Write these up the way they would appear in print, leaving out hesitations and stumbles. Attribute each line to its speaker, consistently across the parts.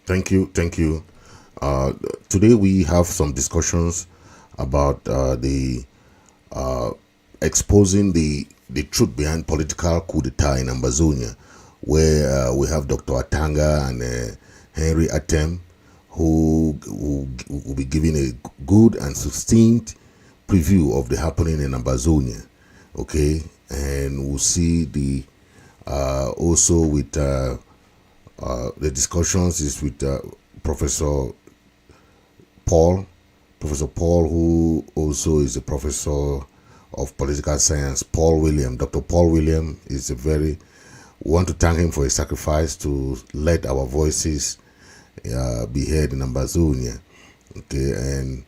Speaker 1: Thank you. Thank you. Today we have some discussions about the exposing the truth behind political coup d'etat in Ambazonia, where we have Dr. Atanga and Henry Atam, who will be giving a good and succinct preview of the happening in Ambazonia. Okay, and we'll see the also with the discussions is with Professor Paul, who also is a professor of political science. Dr. Paul William is a we want to thank him for his sacrifice to let our voices be heard in Ambazonia. Okay, and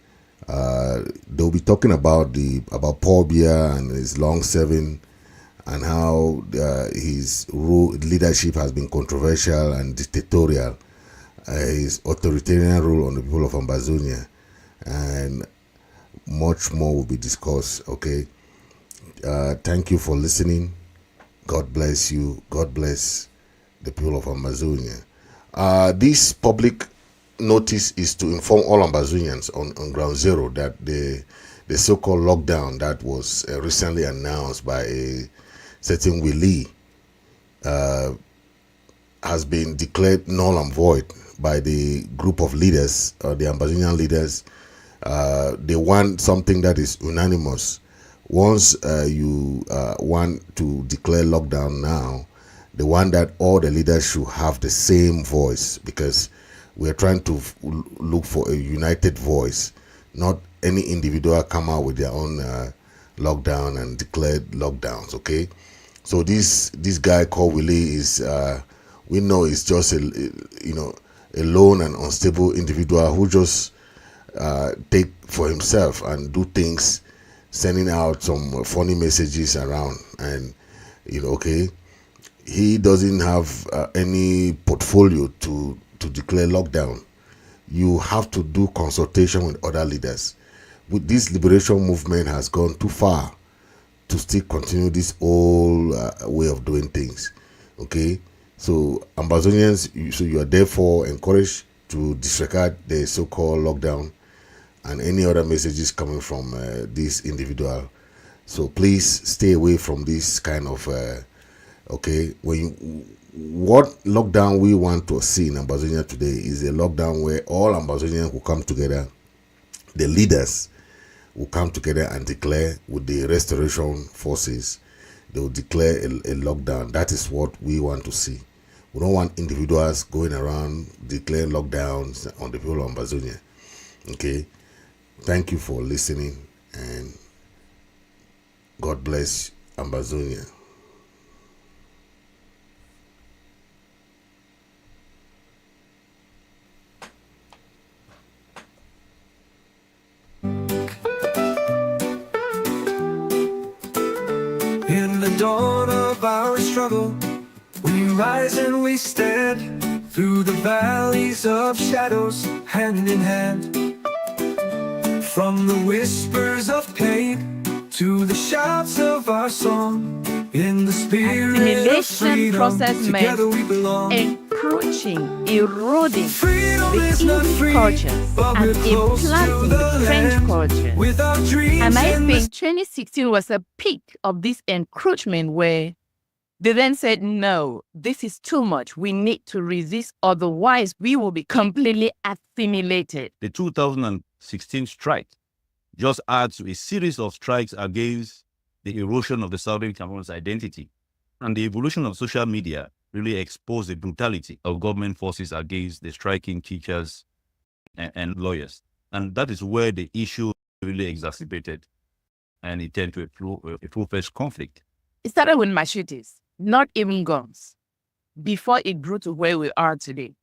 Speaker 1: they'll be talking about Paul Biya and his long serving, and how his leadership has been controversial and dictatorial, his authoritarian rule on the people of Ambazonia, and much more will be discussed. Okay, thank you for listening. God bless you. God bless the people of Ambazonia. This public notice is to inform all Ambazonians on ground zero that the so-called lockdown that was recently announced by a certain Willie has been declared null and void by the group of leaders, the Ambazonian leaders. They want something that is unanimous. Once you want to declare lockdown now, they want that all the leaders should have the same voice, because we're trying to look for a united voice, not any individual come out with their own lockdown and declared lockdowns. Okay, so this guy called Willie is we know is just a lone and unstable individual who just take for himself and do things, sending out some funny messages around, and okay, he doesn't have any portfolio to declare lockdown. You have to do consultation with other leaders. With this liberation movement has gone too far to still continue this old way of doing things. Okay, so Ambazonians, you are therefore encouraged to disregard the so-called lockdown and any other messages coming from this individual. So please stay away from this kind of okay. What lockdown we want to see in Ambazonia today is a lockdown where all Ambazonians will come together, the leaders will come together and declare with the restoration forces. They will declare a lockdown. That is what we want to see. We don't want individuals going around declaring lockdowns on the people of Ambazonia. Okay, thank you for listening, and God bless Ambazonia.
Speaker 2: In the dawn of our struggle, we rise and we stand through the valleys of shadows, hand in hand. From the whispers of pain to the shouts of our song, in the spirit of freedom,
Speaker 3: process
Speaker 2: together we belong.
Speaker 3: Encroaching, eroding
Speaker 2: Freedom
Speaker 3: the
Speaker 2: is not
Speaker 3: English
Speaker 2: free,
Speaker 3: cultures
Speaker 2: but
Speaker 3: and
Speaker 2: we're close to
Speaker 3: implanting
Speaker 2: the
Speaker 3: the French
Speaker 2: land.
Speaker 3: culture.
Speaker 2: With our dreams
Speaker 3: And I
Speaker 2: and
Speaker 3: think 2016 was a peak of this encroachment, where they then said, no, this is too much. We need to resist, otherwise we will be completely assimilated.
Speaker 4: The 2016 strike just adds to a series of strikes against the erosion of the Southern Cameroon's identity. And the evolution of social media really exposed the brutality of government forces against the striking teachers and lawyers. And that is where the issue really exacerbated, and it turned to a full-fledged conflict.
Speaker 3: It started with machetes, not even guns, before it grew to where we are today.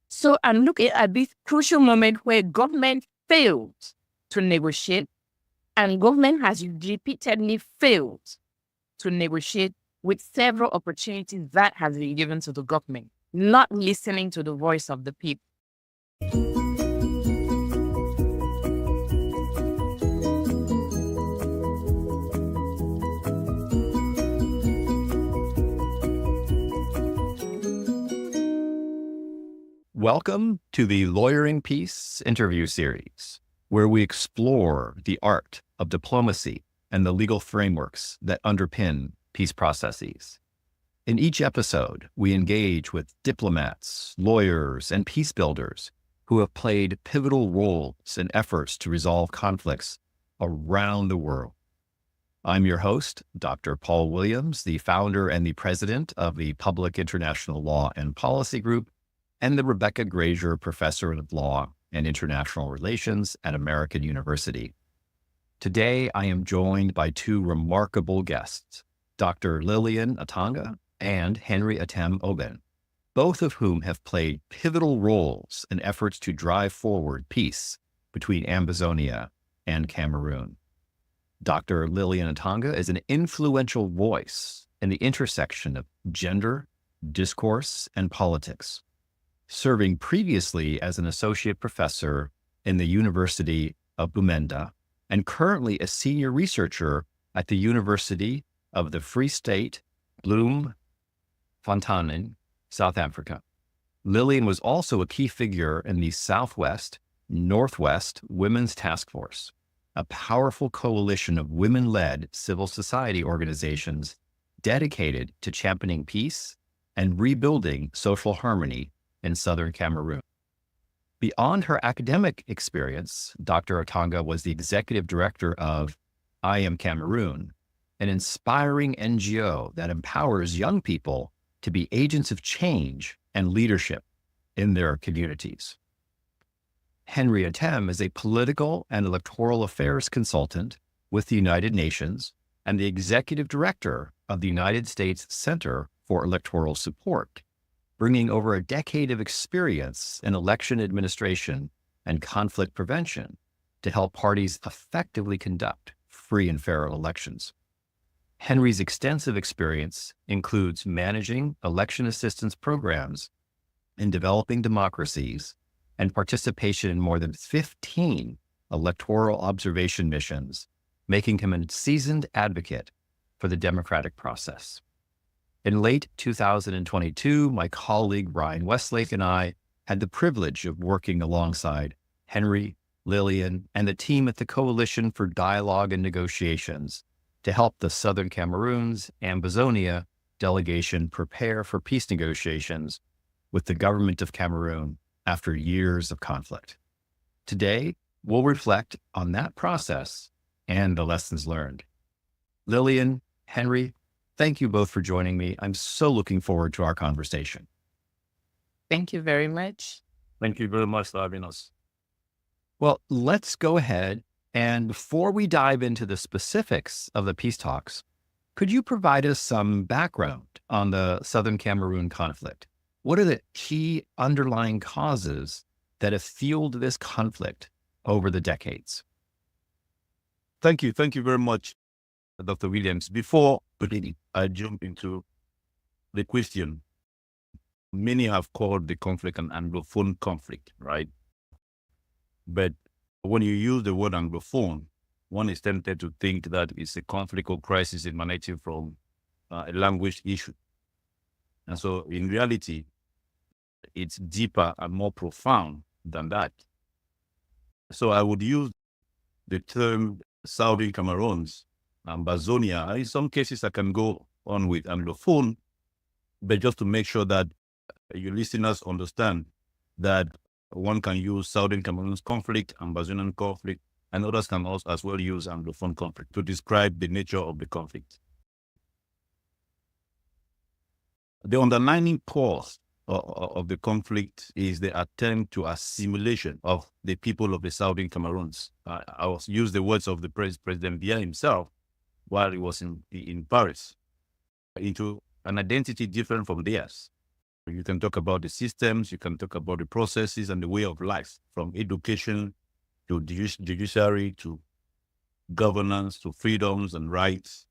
Speaker 3: So I'm looking at this crucial moment where government failed to negotiate, and government has repeatedly failed to negotiate with several opportunities that has been given to the government, not listening to the voice of the people.
Speaker 5: Welcome to the Lawyering Peace interview series, where we explore the art of diplomacy and the legal frameworks that underpin peace processes. In each episode, we engage with diplomats, lawyers, and peace builders who have played pivotal roles in efforts to resolve conflicts around the world. I'm your host, Dr. Paul Williams, the founder and the president of the Public International Law and Policy Group, and the Rebecca Grazier Professor of Law and International Relations at American University. Today, I am joined by two remarkable guests, Dr. Lillian Atanga and Henry Atam, both of whom have played pivotal roles in efforts to drive forward peace between Ambazonia and Cameroon. Dr. Lillian Atanga is an influential voice in the intersection of gender, discourse, and politics, serving previously as an associate professor in the University of Bumenda and currently a senior researcher at the University of the Free State, Bloemfontein, South Africa. Lillian was also a key figure in the Southwest Northwest Women's Task Force, a powerful coalition of women-led civil society organizations dedicated to championing peace and rebuilding social harmony in southern Cameroon. Beyond her academic experience, Dr. Atanga was the executive director of I Am Cameroon, an inspiring NGO that empowers young people to be agents of change and leadership in their communities. Henry Atam is a political and electoral affairs consultant with the United Nations and the executive director of the United States Center for Electoral Support, bringing over a decade of experience in election administration and conflict prevention to help parties effectively conduct free and fair elections. Henry's extensive experience includes managing election assistance programs in developing democracies and participation in more than 15 electoral observation missions, making him a seasoned advocate for the democratic process. In late 2022, my colleague Ryan Westlake and I had the privilege of working alongside Henry, Lillian, and the team at the Coalition for Dialogue and Negotiations to help the Southern Cameroon's Ambazonia delegation prepare for peace negotiations with the government of Cameroon after years of conflict. Today, we'll reflect on that process and the lessons learned. Lillian, Henry, thank you both for joining me. I'm so looking forward to our conversation.
Speaker 3: Thank you very much.
Speaker 4: Thank you very much for having us.
Speaker 5: Well, let's go ahead. And before we dive into the specifics of the peace talks, could you provide us some background on the Southern Cameroon conflict? What are the key underlying causes that have fueled this conflict over the decades?
Speaker 4: Thank you. Thank you very much, Dr. Williams. Before I jump into the question, many have called the conflict an Anglophone conflict, right? But when you use the word Anglophone, one is tempted to think that it's a conflict or crisis emanating from a language issue. And so in reality, it's deeper and more profound than that. So I would use the term Southern Cameroons, Ambazonia. In some cases, I can go on with Anglophone, but just to make sure that your listeners understand that one can use Southern Cameroon's conflict, Ambazonian conflict, and others can also as well use Anglophone conflict to describe the nature of the conflict. The underlying cause of the conflict is the attempt to assimilation of the people of the Southern Cameroons. I will use the words of the President Biya himself while he was in Paris, into an identity different from theirs. You can talk about the systems, you can talk about the processes and the way of life, from education to judiciary to governance to freedoms and rights.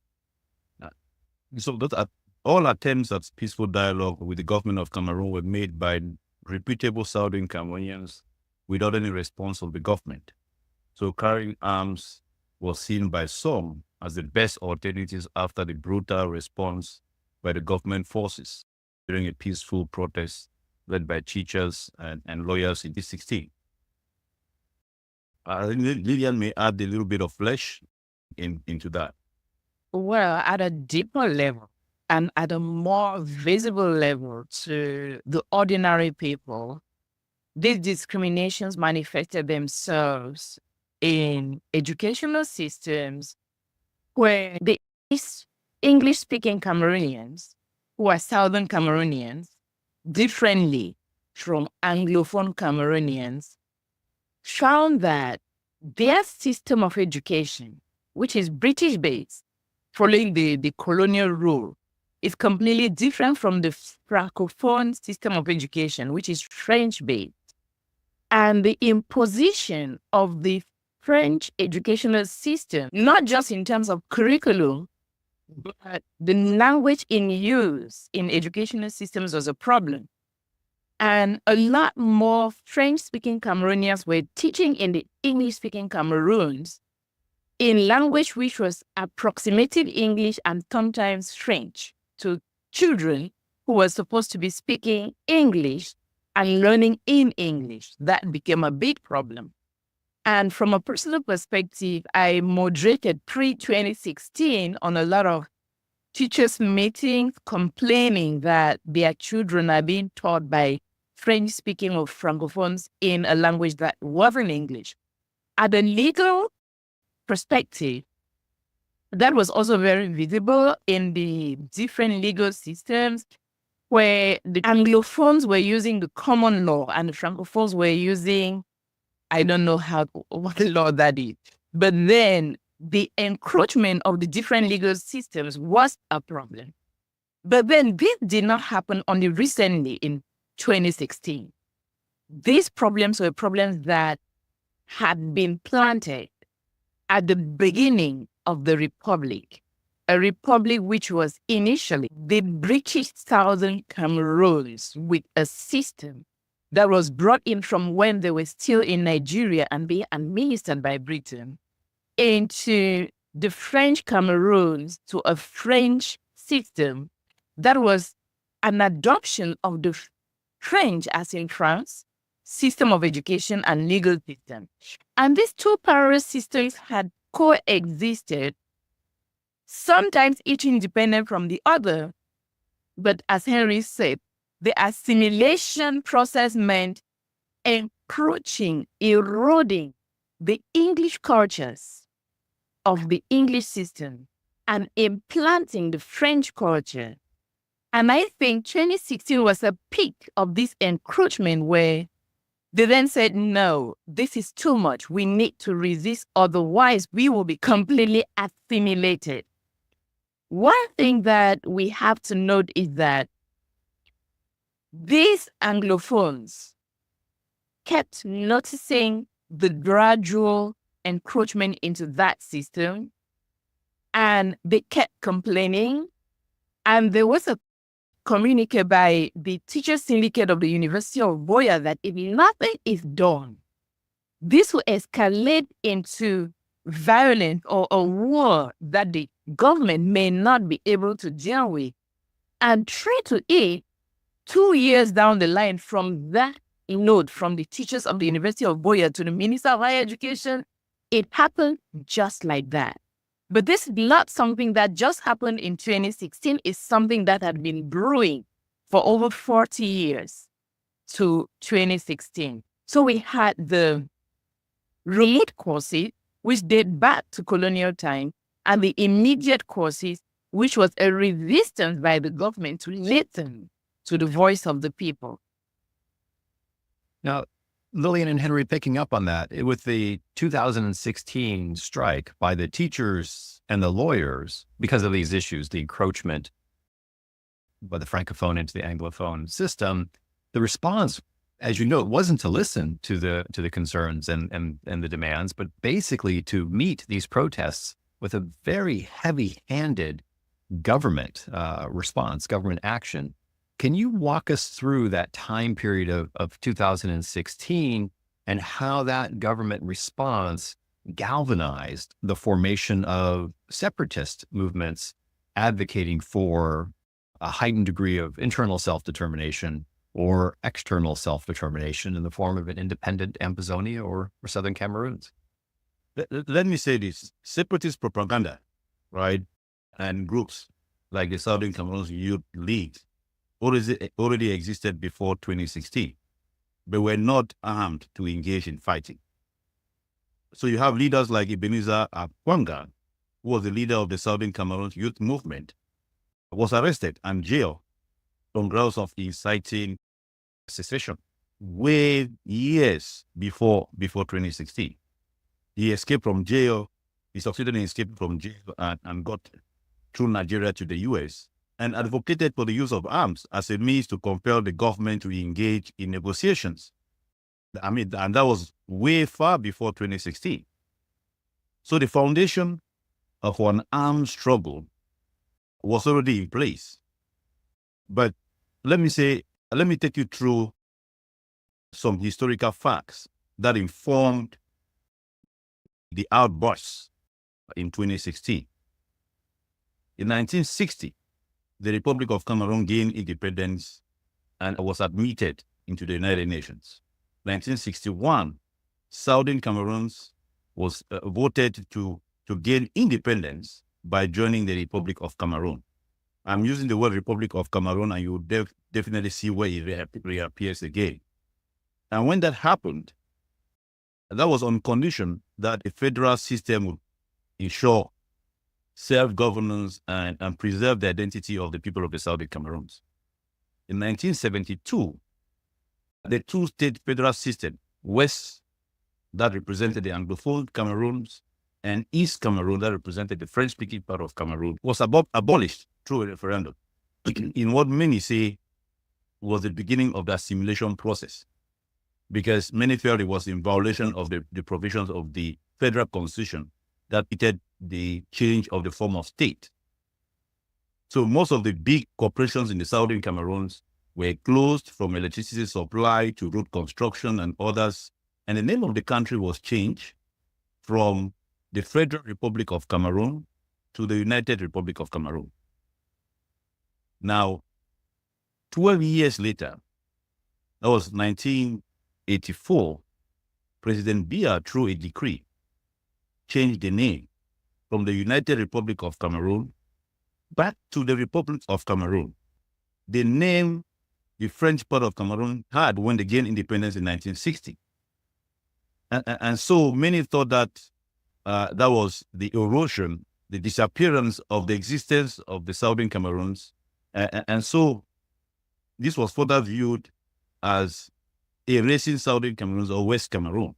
Speaker 4: So those are all attempts at peaceful dialogue with the government of Cameroon were made by reputable Southern Cameroonians without any response of the government. So carrying arms was seen by some as the best alternatives after the brutal response by the government forces during a peaceful protest led by teachers and lawyers in 2016. Lillian may add a little bit of flesh into that.
Speaker 3: Well, at a deeper level and at a more visible level to the ordinary people, these discriminations manifested themselves in educational systems where the English-speaking Cameroonians, who are Southern Cameroonians, differently from Anglophone Cameroonians, found that their system of education, which is British-based, following the colonial rule, is completely different from the Francophone system of education, which is French-based. And the imposition of the French educational system, not just in terms of curriculum, but the language in use in educational systems was a problem. And a lot more French-speaking Cameroonians were teaching in the English-speaking Cameroons in language which was approximative English and sometimes French to children who were supposed to be speaking English and learning in English. That became a big problem. And from a personal perspective, I moderated pre-2016 on a lot of teachers' meetings complaining that their children are being taught by French-speaking or Francophones in a language that wasn't English. At a legal perspective, that was also very visible in the different legal systems where the Anglophones were using the common law and the Francophones were using, I don't know what law that is. But then the encroachment of the different legal systems was a problem. But then this did not happen only recently in 2016. These problems were problems that had been planted at the beginning of the Republic, a republic which was initially the British Southern Cameroons with a system that was brought in from when they were still in Nigeria and being administered by Britain into the French Cameroons to a French system that was an adoption of the French, as in France, system of education and legal system. And these two parallel systems had coexisted, sometimes each independent from the other. But as Henry said, the assimilation process meant encroaching, eroding the English cultures of the English system and implanting the French culture. And I think 2016 was a peak of this encroachment where they then said, no, this is too much. We need to resist, otherwise we will be completely assimilated. One thing that we have to note is that these Anglophones kept noticing the gradual encroachment into that system, and they kept complaining. And there was a communique by the teacher syndicate of the University of Boya that if nothing is done, this will escalate into violence or a war that the government may not be able to deal with. And true to it, 2 years down the line from that note from the teachers of the University of Boya to the Minister of Higher Education, it happened just like that. But this is not something that just happened in 2016. It's something that had been brewing for over 40 years to 2016. So we had the remote courses, which date back to colonial time, and the immediate courses, which was a resistance by the government to listen to the voice of the people.
Speaker 5: Now, Lillian and Henry, picking up on that, with the 2016 strike by the teachers and the lawyers, because of these issues, the encroachment by the Francophone into the Anglophone system, the response, as you know, it wasn't to listen to the concerns and the demands, but basically to meet these protests with a very heavy-handed government response, government action. Can you walk us through that time period of 2016 and how that government response galvanized the formation of separatist movements advocating for a heightened degree of internal self-determination or external self-determination in the form of an independent Ambazonia or Southern Cameroons?
Speaker 4: Let me say this. Separatist propaganda, right, and groups like the Southern Cameroon Youth League already existed before 2016, but were not armed to engage in fighting. So you have leaders like Ebenezer Akwanga, who was the leader of the Southern Cameroon Youth Movement, was arrested and jailed on grounds of inciting secession way years before 2016. He escaped from jail. He succeeded in escaping from jail and got through Nigeria to the US and advocated for the use of arms as a means to compel the government to engage in negotiations. I mean, and that was way far before 2016. So the foundation of an armed struggle was already in place. But let me take you through some historical facts that informed the outbursts in 2016. In 1960, the Republic of Cameroon gained independence and was admitted into the United Nations. 1961, Southern Cameroon was voted to gain independence by joining the Republic of Cameroon. I'm using the word Republic of Cameroon, and you will definitely see where it reappears again. And when that happened, that was on condition that a federal system would ensure self-governance and preserve the identity of the people of the Southern Cameroons. In 1972, the two-state federal system, West, that represented the Anglophone Cameroons, and East Cameroon, that represented the French-speaking part of Cameroon, was abolished through a referendum, in what many say was the beginning of the assimilation process, because many felt it was in violation of the provisions of the federal constitution that permitted the change of the form of state. So most of the big corporations in the Southern Cameroons were closed, from electricity supply to road construction and others, and the name of the country was changed from the Federal Republic of Cameroon to the United Republic of Cameroon. Now, 12 years later, that was 1984, President Biya, through a decree, changed the name from the United Republic of Cameroon back to the Republic of Cameroon. The name the French part of Cameroon had when they gained independence in 1960. And so many thought that that was the erosion, the disappearance of the existence of the Southern Cameroons. And so this was further viewed as erasing Southern Cameroons or West Cameroon.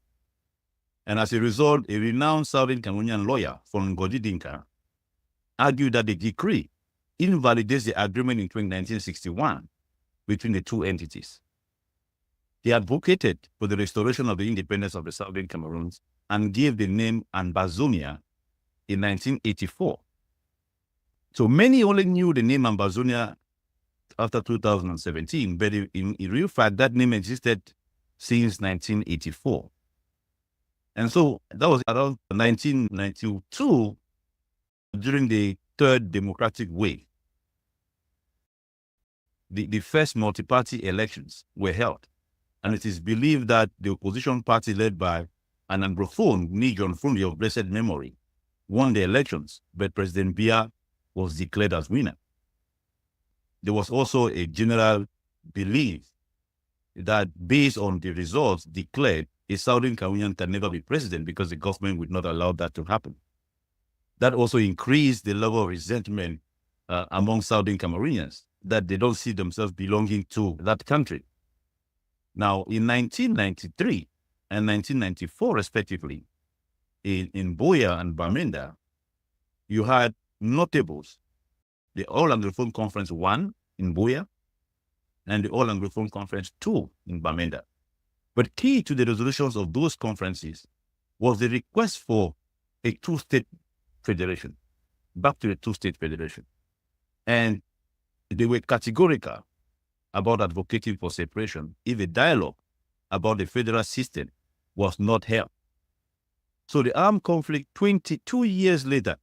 Speaker 4: And as a result, a renowned Southern Cameroonian lawyer from Ngodi Dinka argued that the decree invalidates the agreement in 1961 between the two entities. He advocated for the restoration of the independence of the Southern Cameroons and gave the name Ambazonia in 1984. So many only knew the name Ambazonia after 2017, but in real fact, that name existed since 1984. And so that was around 1992, during the third democratic wave. The first multi-party elections were held. And it is believed that the opposition party led by an Anglophone, John Fundi of blessed memory, won the elections, but President Biya was declared as winner. There was also a general belief that based on the results declared, a Southern Cameroonian can never be president because the government would not allow that to happen. That also increased the level of resentment among Southern Cameroonians, that they don't see themselves belonging to that country. Now, in 1993 and 1994, respectively, in Buea and Bamenda, you had notables, the All Anglophone Conference 1 in Buea and the All Anglophone Conference 2 in Bamenda. But key to the resolutions of those conferences was the request for a two-state federation, back to a two-state federation. And they were categorical about advocating for separation if a dialogue about the federal system was not held. So the armed conflict 22 years later,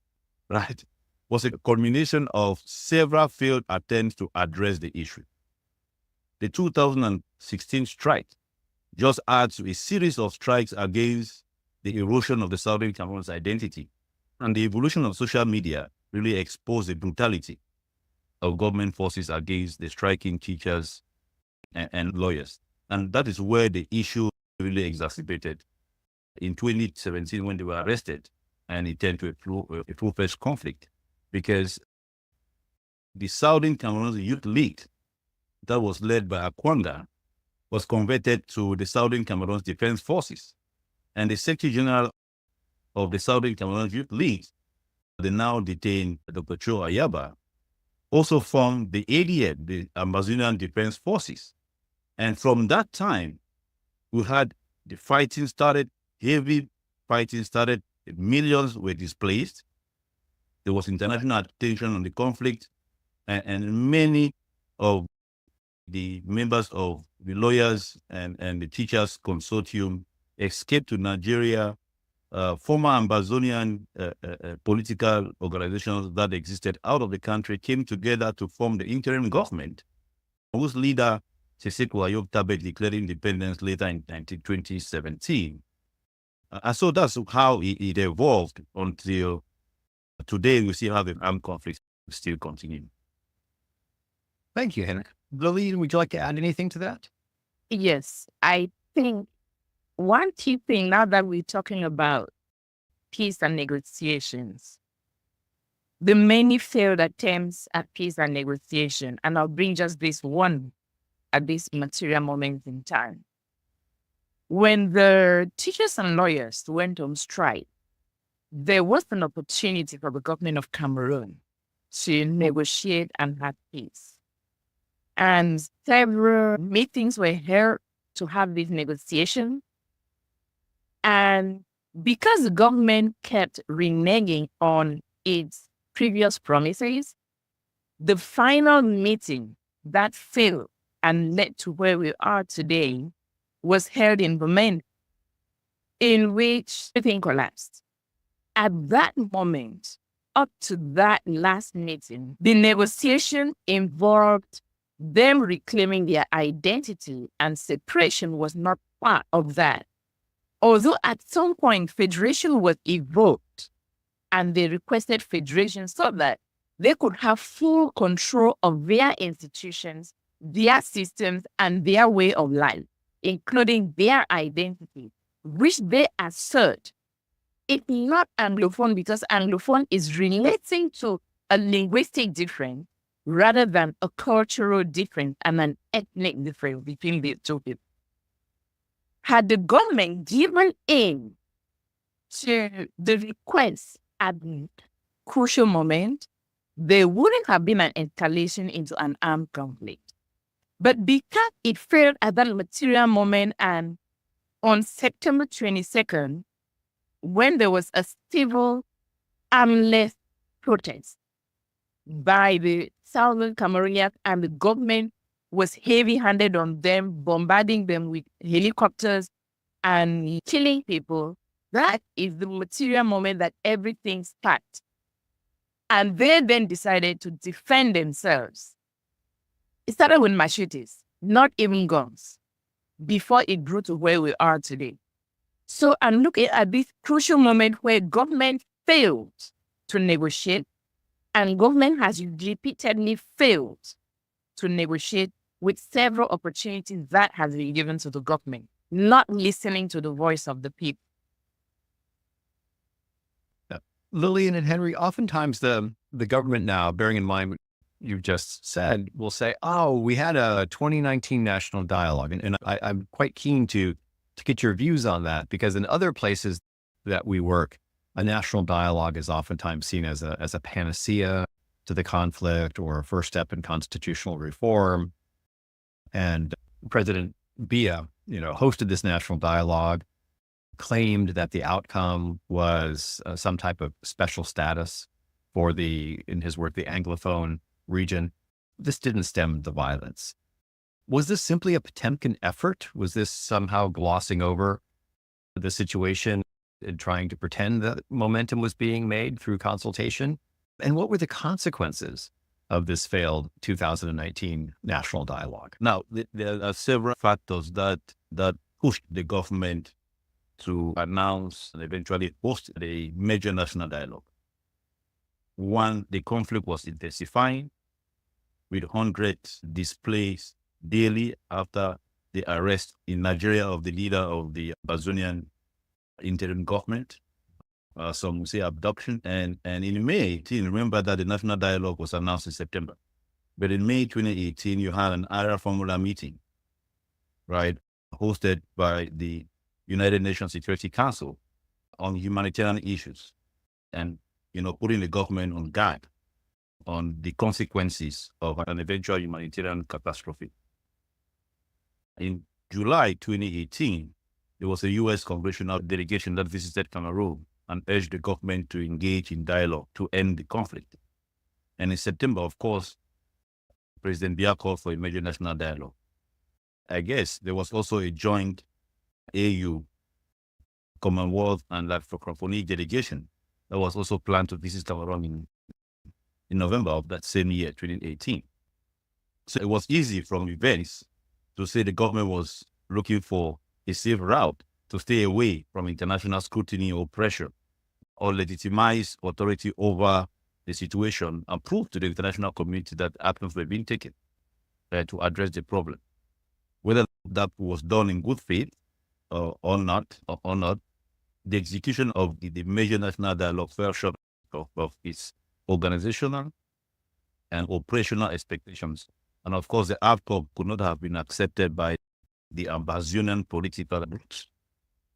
Speaker 4: right, was a culmination of several failed attempts to address the issue. the 2016 strike just adds to a series of strikes against the erosion of the Southern Cameroon's identity. And the evolution of social media really exposed the brutality of government forces against the striking teachers and lawyers. And that is where the issue really exacerbated in 2017 when they were arrested, and it turned to a full-fledged conflict because the Southern Cameroon Youth League that was led by Akwanga was converted to the Southern Cameroon Defense Forces. And the Secretary General of the Southern Cameroon Youth League, the now detained Dr. Cho Ayaba, also formed the ADF, the Ambazonian Defense Forces. And from that time, we had the fighting started, heavy fighting started, millions were displaced. There was international attention on the conflict, and many of the members of the lawyers and the teachers consortium escaped to Nigeria. Former Ambazonian political organizations that existed out of the country came together to form the interim government, whose leader, Seseko Ayob Tabe, declared independence later in 2017. And so that's how it evolved until today. We see how the armed conflict still continues.
Speaker 5: Thank you, Henry. Lillian, would you like to add anything to that?
Speaker 3: Yes, I think one key thing now that we're talking about peace and negotiations, the many failed attempts at peace and negotiation, and I'll bring just this one at this material moment in time. When the teachers and lawyers went on strike, there was an opportunity for the government of Cameroon to negotiate and have peace. And several meetings were held to have this negotiation. And because the government kept reneging on its previous promises, the final meeting that failed and led to where we are today was held in Benin, in which everything collapsed. At that moment, up to that last meeting, the negotiation involved them reclaiming their identity, and separation was not part of that. Although at some point, federation was evoked, and they requested federation so that they could have full control of their institutions, their systems, and their way of life, including their identity, which they assert it's not Anglophone because Anglophone is relating to a linguistic difference rather than a cultural difference and an ethnic difference between the two people. Had the government given in to the request at the crucial moment, there wouldn't have been an escalation into an armed conflict. But because it failed at that material moment, and on September 22nd, when there was a civil armless protest by the Southern Cameroonians, and the government was heavy-handed on them, bombarding them with helicopters and killing people, that is the material moment that everything starts. And they then decided to defend themselves. It started with machetes, not even guns, before it grew to where we are today. So I'm looking at this crucial moment where government failed to negotiate, and government has repeatedly failed to negotiate with several opportunities that has been given to the government, not listening to the voice of the people.
Speaker 5: Lillian and Henry, oftentimes the government now, bearing in mind what you've just said, will say, oh, we had a 2019 national dialogue. And I'm quite keen to get your views on that, because in other places that we work, a national dialogue is oftentimes seen as a panacea to the conflict or a first step in constitutional reform. And President Biya, hosted this national dialogue, claimed that the outcome was some type of special status for in his work, the Anglophone region. This didn't stem the violence. Was this simply a Potemkin effort? Was this somehow glossing over the situation and trying to pretend that momentum was being made through consultation? And what were the consequences of this failed 2019 national dialogue?
Speaker 4: Now, there are several factors that pushed the government to announce and eventually host the major national dialogue. One, the conflict was intensifying, with hundreds displaced daily after the arrest in Nigeria of the leader of the Ambazonian interim government. Some will say abduction. And in May 18, remember that the national dialogue was announced in September. But in May 2018, you had an area formula meeting, right, hosted by the United Nations Security Council on humanitarian issues and, putting the government on guard on the consequences of an eventual humanitarian catastrophe. In July 2018, there was a U.S. congressional delegation that visited Cameroon and urged the government to engage in dialogue to end the conflict. And in September, of course, President Biya called for a major national dialogue. I guess there was also a joint AU, Commonwealth, and La Francophonie delegation that was also planned to visit Cameroon in November of that same year, 2018. So it was easy from events to say the government was looking for a safe route to stay away from international scrutiny or pressure, or legitimize authority over the situation and prove to the international community that actions were being taken to address the problem. Whether that was done in good faith or not, the execution of the major national dialogue fell short of its organizational and operational expectations. And of course, the outcome could not have been accepted by the Ambazonian political groups.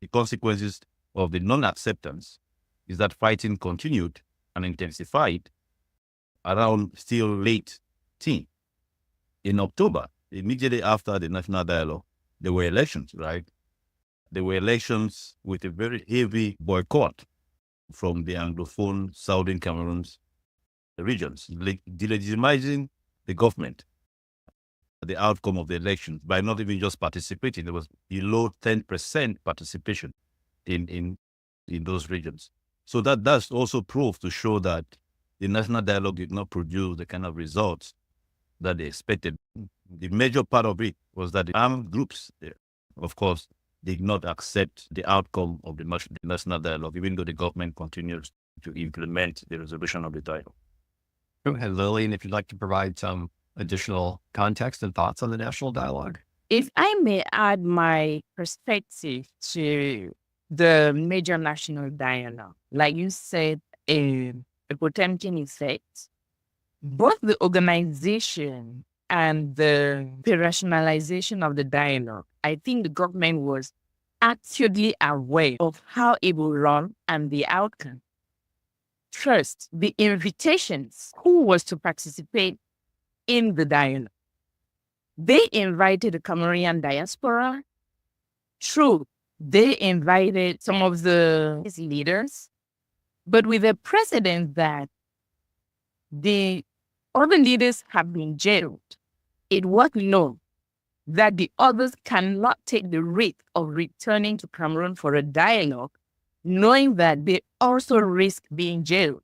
Speaker 4: The consequences of the non-acceptance is that fighting continued and intensified around still late teen. In October, immediately after the national dialogue, there were elections, right? There were elections with a very heavy boycott from the Anglophone Southern Cameroon's regions, delegitimizing the government. The outcome of the elections by not even just participating. There was below 10% participation in those regions. So that's also proof to show that the national dialogue did not produce the kind of results that they expected. The major part of it was that the armed groups, of course, did not accept the outcome of the national dialogue, even though the government continues to implement the resolution of the dialogue.
Speaker 5: Go ahead, Lillian, if you'd like to provide some additional context and thoughts on the national dialogue.
Speaker 3: If I may add my perspective to the major national dialogue, like you said, a Potemkin effect, both the organization and the operationalization of the dialogue, I think the government was actively aware of how it will run and the outcome. First, the invitations, who was to participate in the dialogue. They invited the Cameroonian diaspora. True, they invited some of the leaders, but with a precedent that the other leaders have been jailed. It was known that the others cannot take the risk of returning to Cameroon for a dialogue, knowing that they also risk being jailed,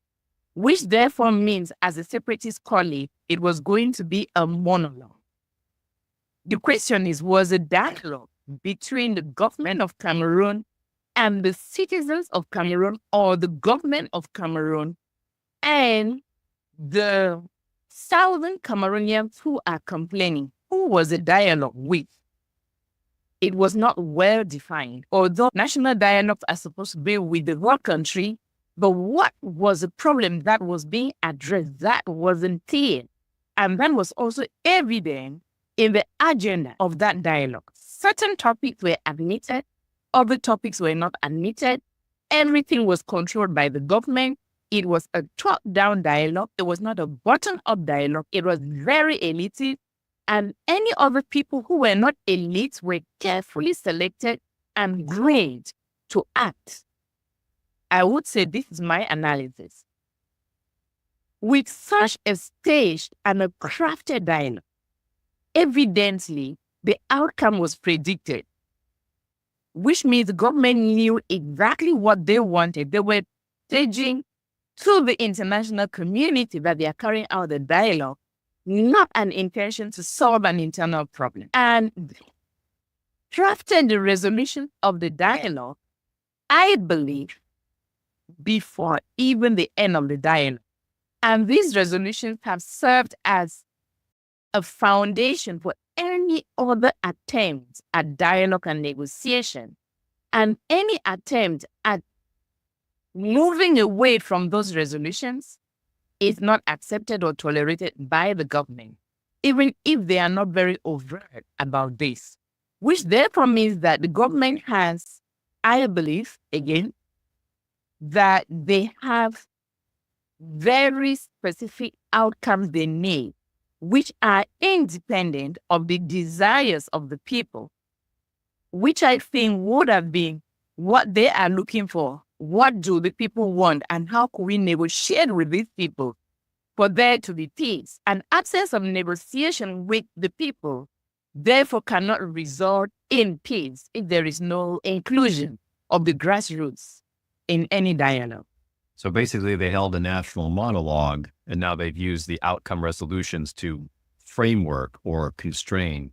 Speaker 3: which therefore means, as a separatist colleague, it was going to be a monologue. The question is, was a dialogue between the government of Cameroon and the citizens of Cameroon, or the government of Cameroon and the southern Cameroonians who are complaining? Who was a dialogue with? It was not well defined, although national dialogues are supposed to be with the whole country. But what was the problem that was being addressed? That wasn't clear. And that was also evident in the agenda of that dialogue. Certain topics were admitted, other topics were not admitted. Everything was controlled by the government. It was a top-down dialogue. It was not a bottom-up dialogue. It was very elitist. And any other people who were not elites were carefully selected and groomed to act. I would say this is my analysis. With such a staged and a crafted dialogue, evidently the outcome was predicted, which means the government knew exactly what they wanted. They were staging to the international community that they are carrying out the dialogue, not an intention to solve an internal problem. And drafted the resolution of the dialogue, I believe, before even the end of the dialogue. And these resolutions have served as a foundation for any other attempt at dialogue and negotiation, and any attempt at moving away from those resolutions is not accepted or tolerated by the government, even if they are not very overt about this, which therefore means that the government has, I believe, again, that they have very specific outcomes they need, which are independent of the desires of the people, which I think would have been what they are looking for. What do the people want, and how can we negotiate with these people for there to be peace? An absence of negotiation with the people, therefore, cannot result in peace if there is no inclusion of the grassroots in any dialogue.
Speaker 5: So basically, they held a national monologue, and now they've used the outcome resolutions to framework or constrain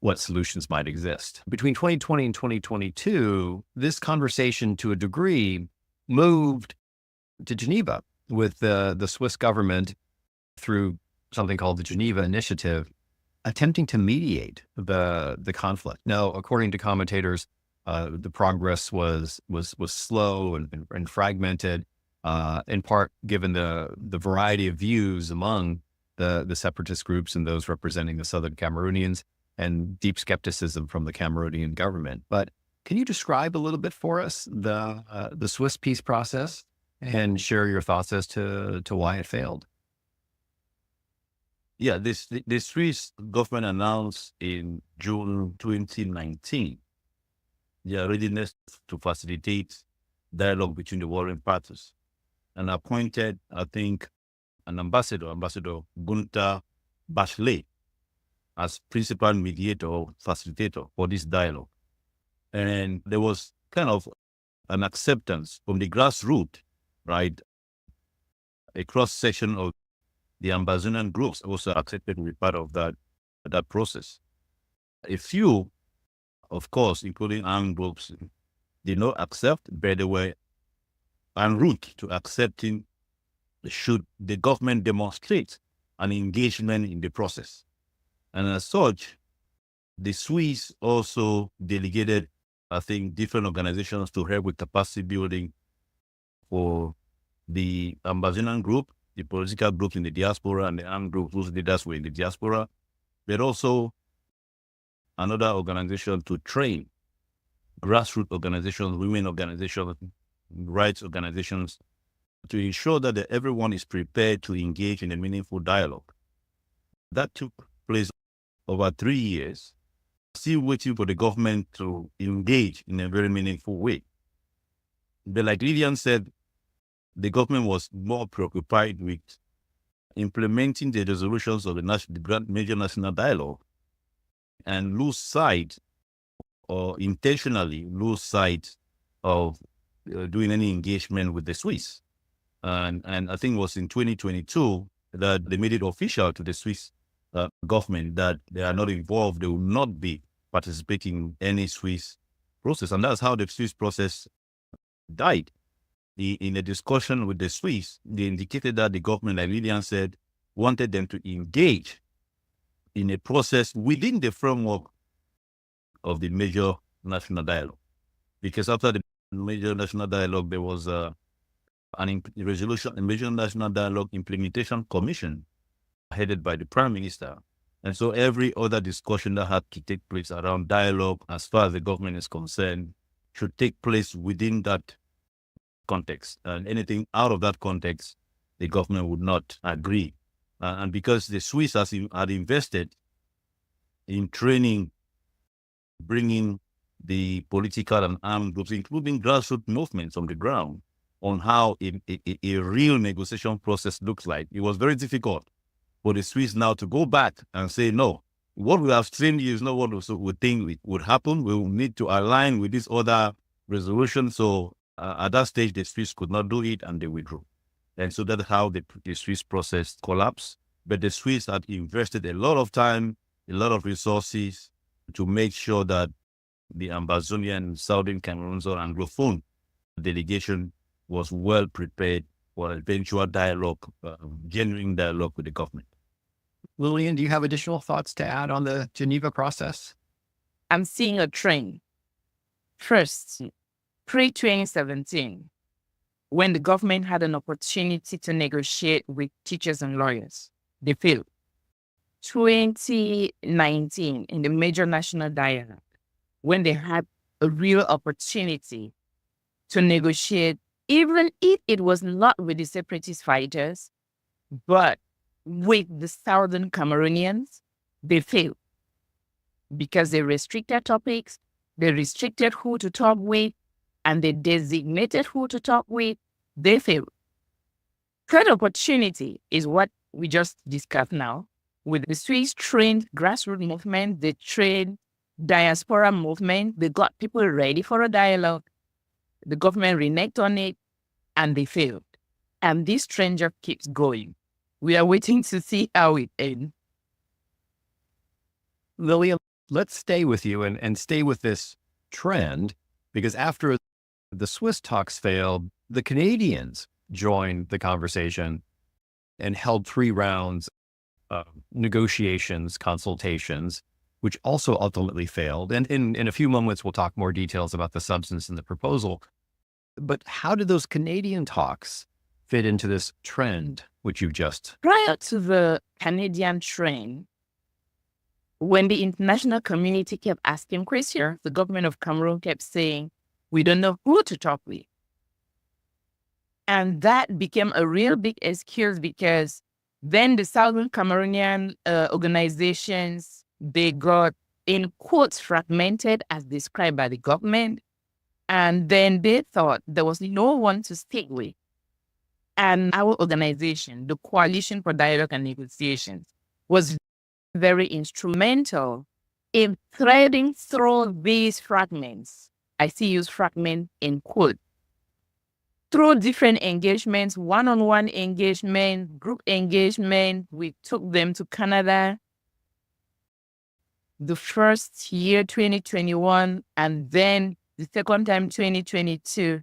Speaker 5: what solutions might exist. Between 2020 and 2022, this conversation, to a degree, moved to Geneva with the Swiss government through something called the Geneva Initiative, attempting to mediate the conflict. Now, according to commentators, the progress was slow and fragmented, in part given the variety of views among the separatist groups and those representing the Southern Cameroonians, and deep skepticism from the Cameroonian government. But can you describe a little bit for us the Swiss peace process and share your thoughts as to why it failed?
Speaker 4: Yeah, the Swiss government announced in June 2019 their readiness to facilitate dialogue between the warring parties, and appointed, I think, an Ambassador Gunther Bachelet, as principal mediator or facilitator for this dialogue. And there was kind of an acceptance from the grassroots, right? A cross-section of the Ambazonian groups also accepted to be part of that process. A few, of course, including armed groups, did not accept, but they were en route to accepting should the government demonstrate an engagement in the process. And as such, the Swiss also delegated, I think, different organizations to help with capacity building for the Ambazonian group, the political groups in the diaspora, and the armed groups whose leaders were in the diaspora, but also another organization to train grassroots organizations, women organizations, rights organizations, to ensure that everyone is prepared to engage in a meaningful dialogue. That took place over 3 years, still waiting for the government to engage in a very meaningful way. But like Lillian said, the government was more preoccupied with implementing the resolutions of the major national dialogue and lose sight, or intentionally lose sight of doing any engagement with the Swiss. And I think it was in 2022 that they made it official to the Swiss government that they are not involved, they will not be participating in any Swiss process. And that's how the Swiss process died. In a discussion with the Swiss, they indicated that the government, like Lillian said, wanted them to engage in a process within the framework of the major national dialogue. Because after the major national dialogue, there was a major national dialogue implementation commission headed by the Prime Minister. And so every other discussion that had to take place around dialogue, as far as the government is concerned, should take place within that context. And anything out of that context, the government would not agree. And because the Swiss had invested in training, bringing the political and armed groups, including grassroots movements on the ground, on how a real negotiation process looks like, it was very difficult for the Swiss now to go back and say, no, what we have trained you is not what we think would happen. We will need to align with this other resolution. So at that stage, the Swiss could not do it, and they withdrew. And so that's how the Swiss process collapsed. But the Swiss had invested a lot of time, a lot of resources to make sure that the Ambazonian Southern Cameroon or Anglophone delegation was well prepared for eventual dialogue, genuine dialogue with the government.
Speaker 5: Lillian, do you have additional thoughts to add on the Geneva process?
Speaker 3: I'm seeing a trend. First, pre-2017, when the government had an opportunity to negotiate with teachers and lawyers, they failed. 2019, in the major national dialogue, when they had a real opportunity to negotiate, even if it was not with the separatist fighters, but with the Southern Cameroonians, they failed because they restricted topics, they restricted who to talk with, and they designated who to talk with. They failed. Third opportunity is what we just discussed now. With the Swiss trained grassroots movement, the trained diaspora movement, they got people ready for a dialogue. The government reneged on it, and they failed. And this trend just keeps going. We are waiting to see how it ends.
Speaker 5: Lillian, let's stay with you and stay with this trend, because after the Swiss talks failed, the Canadians joined the conversation and held 3 rounds of negotiations, consultations, which also ultimately failed. And in a few moments, we'll talk more details about the substance and the proposal. But how did those Canadian talks fit into this trend, which you've just...
Speaker 3: Prior to the Canadian trend, when the international community kept asking questions, the government of Cameroon kept saying, we don't know who to talk with. And that became a real big excuse, because then the Southern Cameroonian organizations, they got, in quotes, fragmented as described by the government. And then they thought there was no one to stick with. And our organization, the Coalition for Dialogue and Negotiations, was very instrumental in threading through these fragments. I still use fragment in quote. Through different engagements, one-on-one engagement, group engagement, we took them to Canada the first year, 2021, and then the second time, 2022.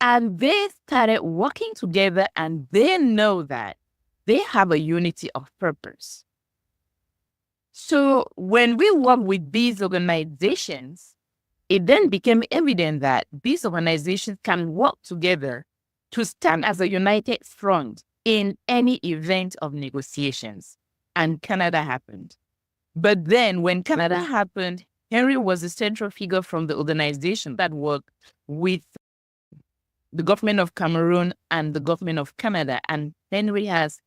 Speaker 3: And they started working together, and they know that they have a unity of purpose. So when we work with these organizations, it then became evident that these organizations can work together to stand as a united front in any event of negotiations. And Canada happened. But then when Canada happened, Henry was a central figure from the organization that worked with the government of Cameroon and the government of Canada. And Henry has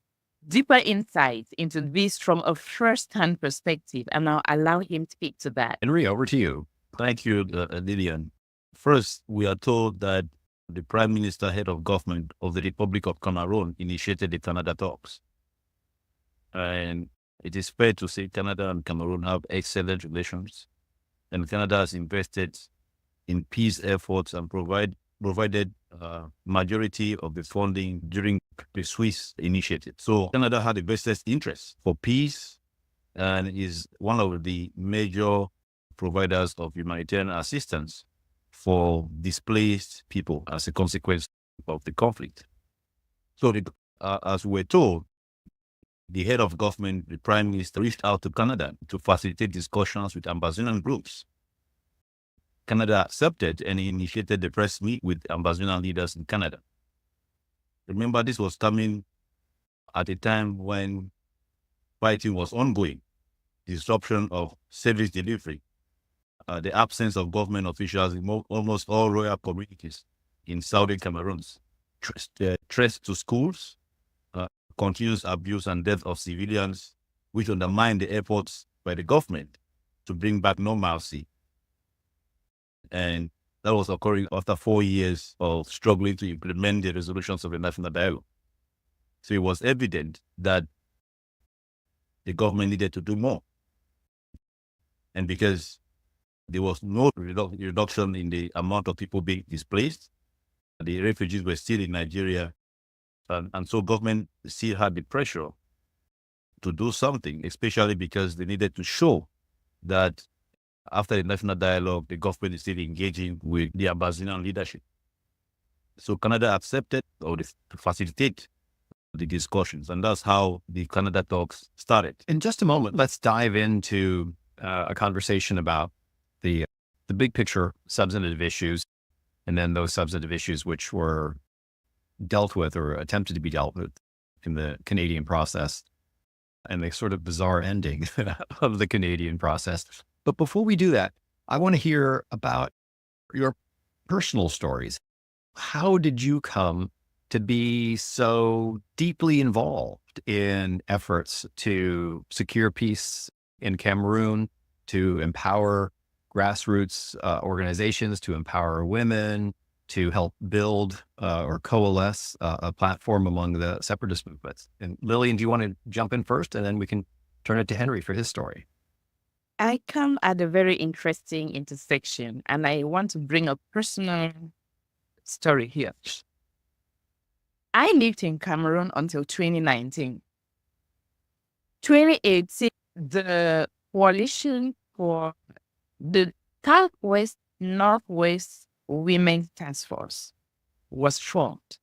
Speaker 3: deeper insights into this from a first-hand perspective. And I'll allow him to speak to that.
Speaker 5: Henry, over to you.
Speaker 4: Thank you, Lillian. First, we are told that the Prime Minister, head of government of the Republic of Cameroon, initiated the Canada talks. And it is fair to say Canada and Cameroon have excellent relations. And Canada has invested in peace efforts and provided majority of the funding during the Swiss initiative. So Canada had a vested interest for peace and is one of the major providers of humanitarian assistance for displaced people as a consequence of the conflict. So as we're told, the head of government, the Prime Minister, reached out to Canada to facilitate discussions with Ambazonian groups. Canada accepted and initiated the press meet with Ambazonian leaders in Canada. Remember, this was coming at a time when fighting was ongoing, disruption of service delivery, the absence of government officials in almost all rural communities in southern Cameroon, threats to schools, continuous abuse and death of civilians, which undermined the efforts by the government to bring back normalcy. And that was occurring after 4 years of struggling to implement the resolutions of the National Dialogue. So it was evident that the government needed to do more. And because there was no reduction in the amount of people being displaced, the refugees were still in Nigeria. And so government still had the pressure to do something, especially because they needed to show that after the national dialogue, the government is still engaging with the Ambazonian leadership. So Canada accepted to facilitate the discussions, and that's how the Canada talks started.
Speaker 5: In just a moment, let's dive into a conversation about the big picture substantive issues, and then those substantive issues which were dealt with or attempted to be dealt with in the Canadian process, and the sort of bizarre ending of the Canadian process. But before we do that, I want to hear about your personal stories. How did you come to be so deeply involved in efforts to secure peace in Cameroon, to empower grassroots organizations, to empower women, to help build or coalesce a platform among the separatist movements? And Lillian, do you want to jump in first, and then we can turn it to Henry for his story?
Speaker 3: I come at a very interesting intersection, and I want to bring a personal story here. I lived in Cameroon until 2019. 2018, the coalition for the Southwest Northwest Women's Task Force was formed.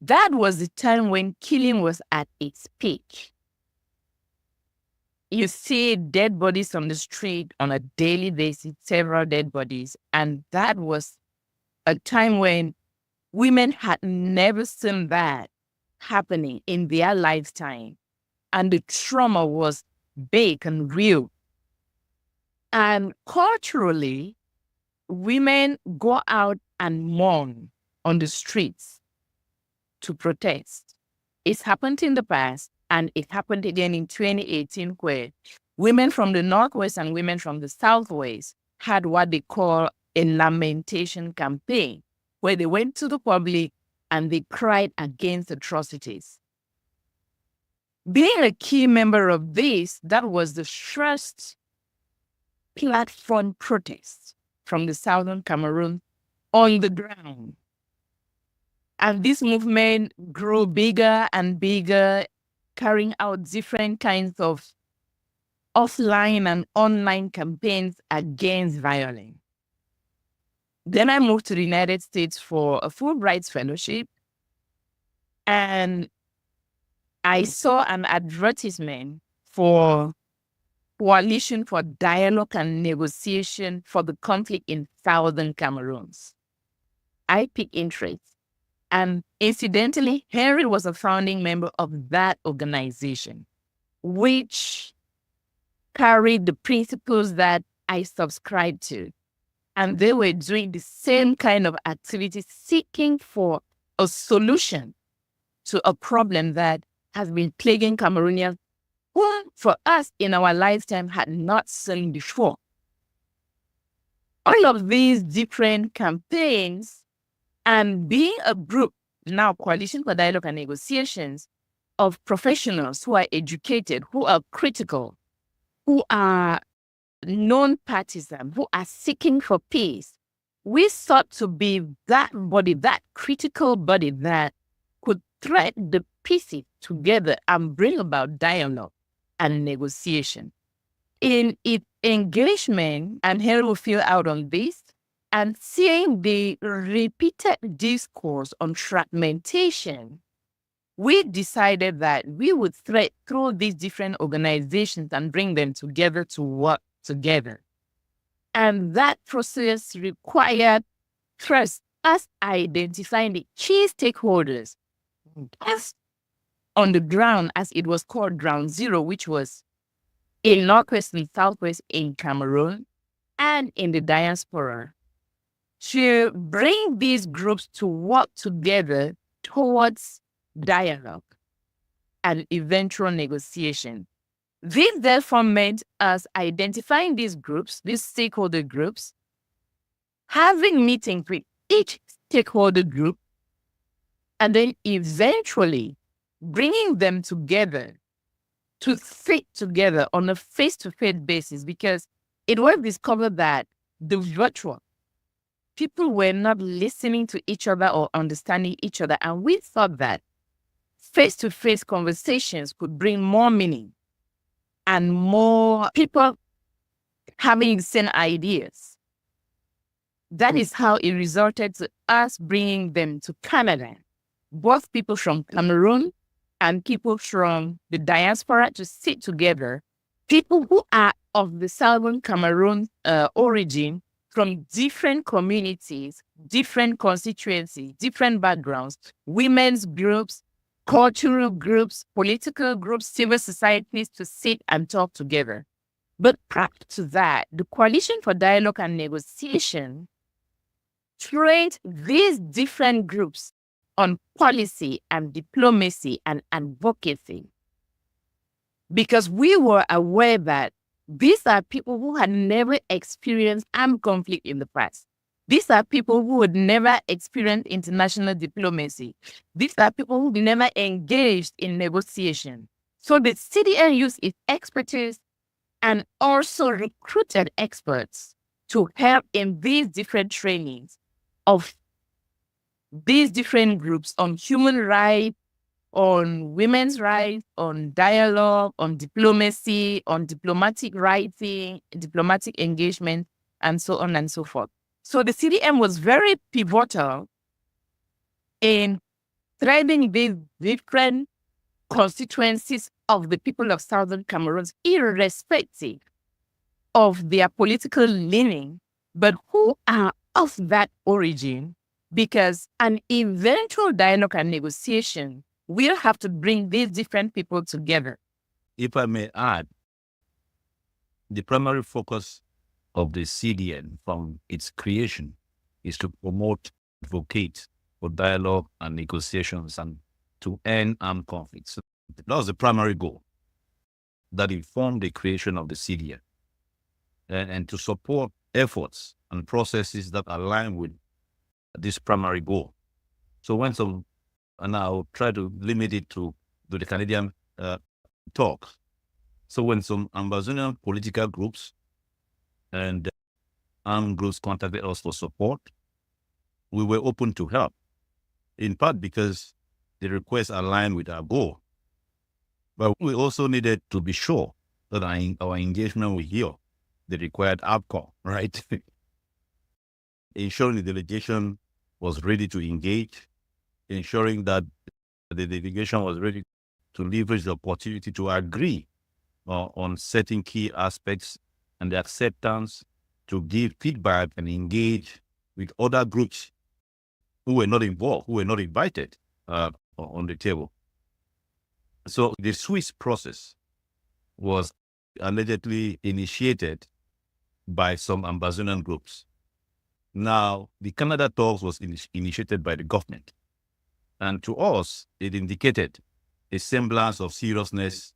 Speaker 3: That was the time when killing was at its peak. You see dead bodies on the street on a daily basis, several dead bodies. And that was a time when women had never seen that happening in their lifetime. And the trauma was big and real. And culturally, women go out and mourn on the streets to protest. It's happened in the past, and it happened again in 2018, where women from the Northwest and women from the Southwest had what they call a lamentation campaign, where they went to the public and they cried against atrocities. Being a key member of this, that was the first platform protest from the Southern Cameroon on the ground. And this movement grew bigger and bigger, carrying out different kinds of offline and online campaigns against violence. Then I moved to the United States for a Fulbright fellowship, and I saw an advertisement for Coalition for Dialogue and Negotiation for the Conflict in Southern Cameroon. I picked interest. And incidentally, Henry was a founding member of that organization, which carried the principles that I subscribed to. And they were doing the same kind of activity, seeking for a solution to a problem that has been plaguing Cameroonians, who for us in our lifetime had not seen before. All of these different campaigns, and being a group, now Coalition for Dialogue and Negotiations, of professionals who are educated, who are critical, who are non-partisan, who are seeking for peace, we sought to be that body, that critical body that could thread the pieces together and bring about dialogue and negotiation. In its engagement, and Henry will fill out on this, and seeing the repeated discourse on fragmentation, we decided that we would thread through these different organizations and bring them together to work together. And that process required first us identifying the key stakeholders as on the ground, as it was called Ground Zero, which was in Northwest and Southwest in Cameroon and in the diaspora, to bring these groups to work together towards dialogue and eventual negotiation. This therefore meant us identifying these groups, these stakeholder groups, having meetings with each stakeholder group, and then eventually bringing them together to sit together on a face-to-face basis, because it was discovered that the virtual people were not listening to each other or understanding each other. And we thought that face-to-face conversations could bring more meaning and more people having the same ideas. That is how it resulted to us bringing them to Canada, both people from Cameroon and people from the diaspora to sit together, people who are of the Southern Cameroon origin, from different communities, different constituencies, different backgrounds, women's groups, cultural groups, political groups, civil societies to sit and talk together. But prior to that, the Coalition for Dialogue and Negotiation trained these different groups on policy and diplomacy and advocacy, because we were aware that these are people who had never experienced armed conflict in the past. These are people who had never experienced international diplomacy. These are people who never engaged in negotiation. So the CDN used its expertise and also recruited experts to help in these different trainings of these different groups on human rights, on women's rights, on dialogue, on diplomacy, on diplomatic writing, diplomatic engagement, and so on and so forth. So the CDM was very pivotal in threading these different constituencies of the people of Southern Cameroon, irrespective of their political leaning, but who are of that origin, because an eventual dialogue and negotiation will have to bring these different people together.
Speaker 4: If I may add, the primary focus of the CDN from its creation is to promote, advocate for dialogue and negotiations and to end armed conflicts. So that was the primary goal that informed the creation of the CDN, and to support efforts and processes that align with this primary goal. So when some, and I'll try to limit it to the Canadian talk. So when some Ambazonian political groups and armed groups contacted us for support, we were open to help, in part because the request aligned with our goal. But we also needed to be sure that our engagement will yield the required outcome, right? Ensuring the delegation was ready to engage, ensuring that the delegation was ready to leverage the opportunity to agree on certain key aspects and the acceptance to give feedback and engage with other groups who were not involved, who were not invited on the table. So the Swiss process was allegedly initiated by some Ambazonian groups. Now, the Canada talks was initiated by the government. And to us, it indicated a semblance of seriousness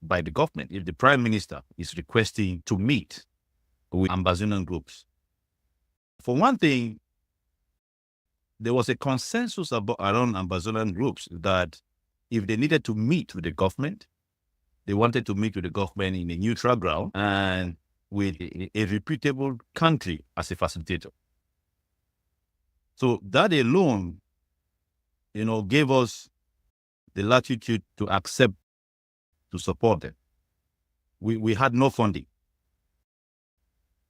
Speaker 4: by the government if the Prime Minister is requesting to meet with Ambazonian groups. For one thing, there was a consensus around Ambazonian groups that if they needed to meet with the government, they wanted to meet with the government in a neutral ground and with a reputable country as a facilitator. So that alone, gave us the latitude to accept, to support them. We had no funding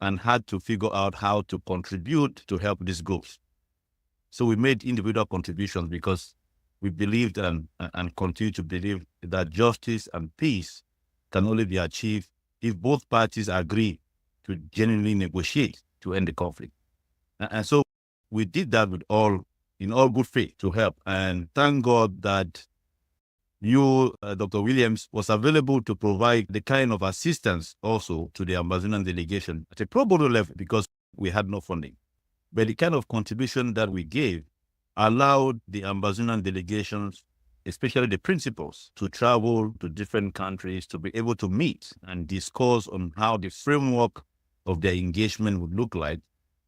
Speaker 4: and had to figure out how to contribute to help these groups. So we made individual contributions because we believed and continue to believe that justice and peace can only be achieved if both parties agree to genuinely negotiate to end the conflict. And so we did that in all good faith to help. And thank God that you, Dr. Williams, was available to provide the kind of assistance also to the Ambazonian delegation at a pro bono level because we had no funding. But the kind of contribution that we gave allowed the Ambazonian delegations, especially the principals, to travel to different countries to be able to meet and discuss on how the framework of their engagement would look like,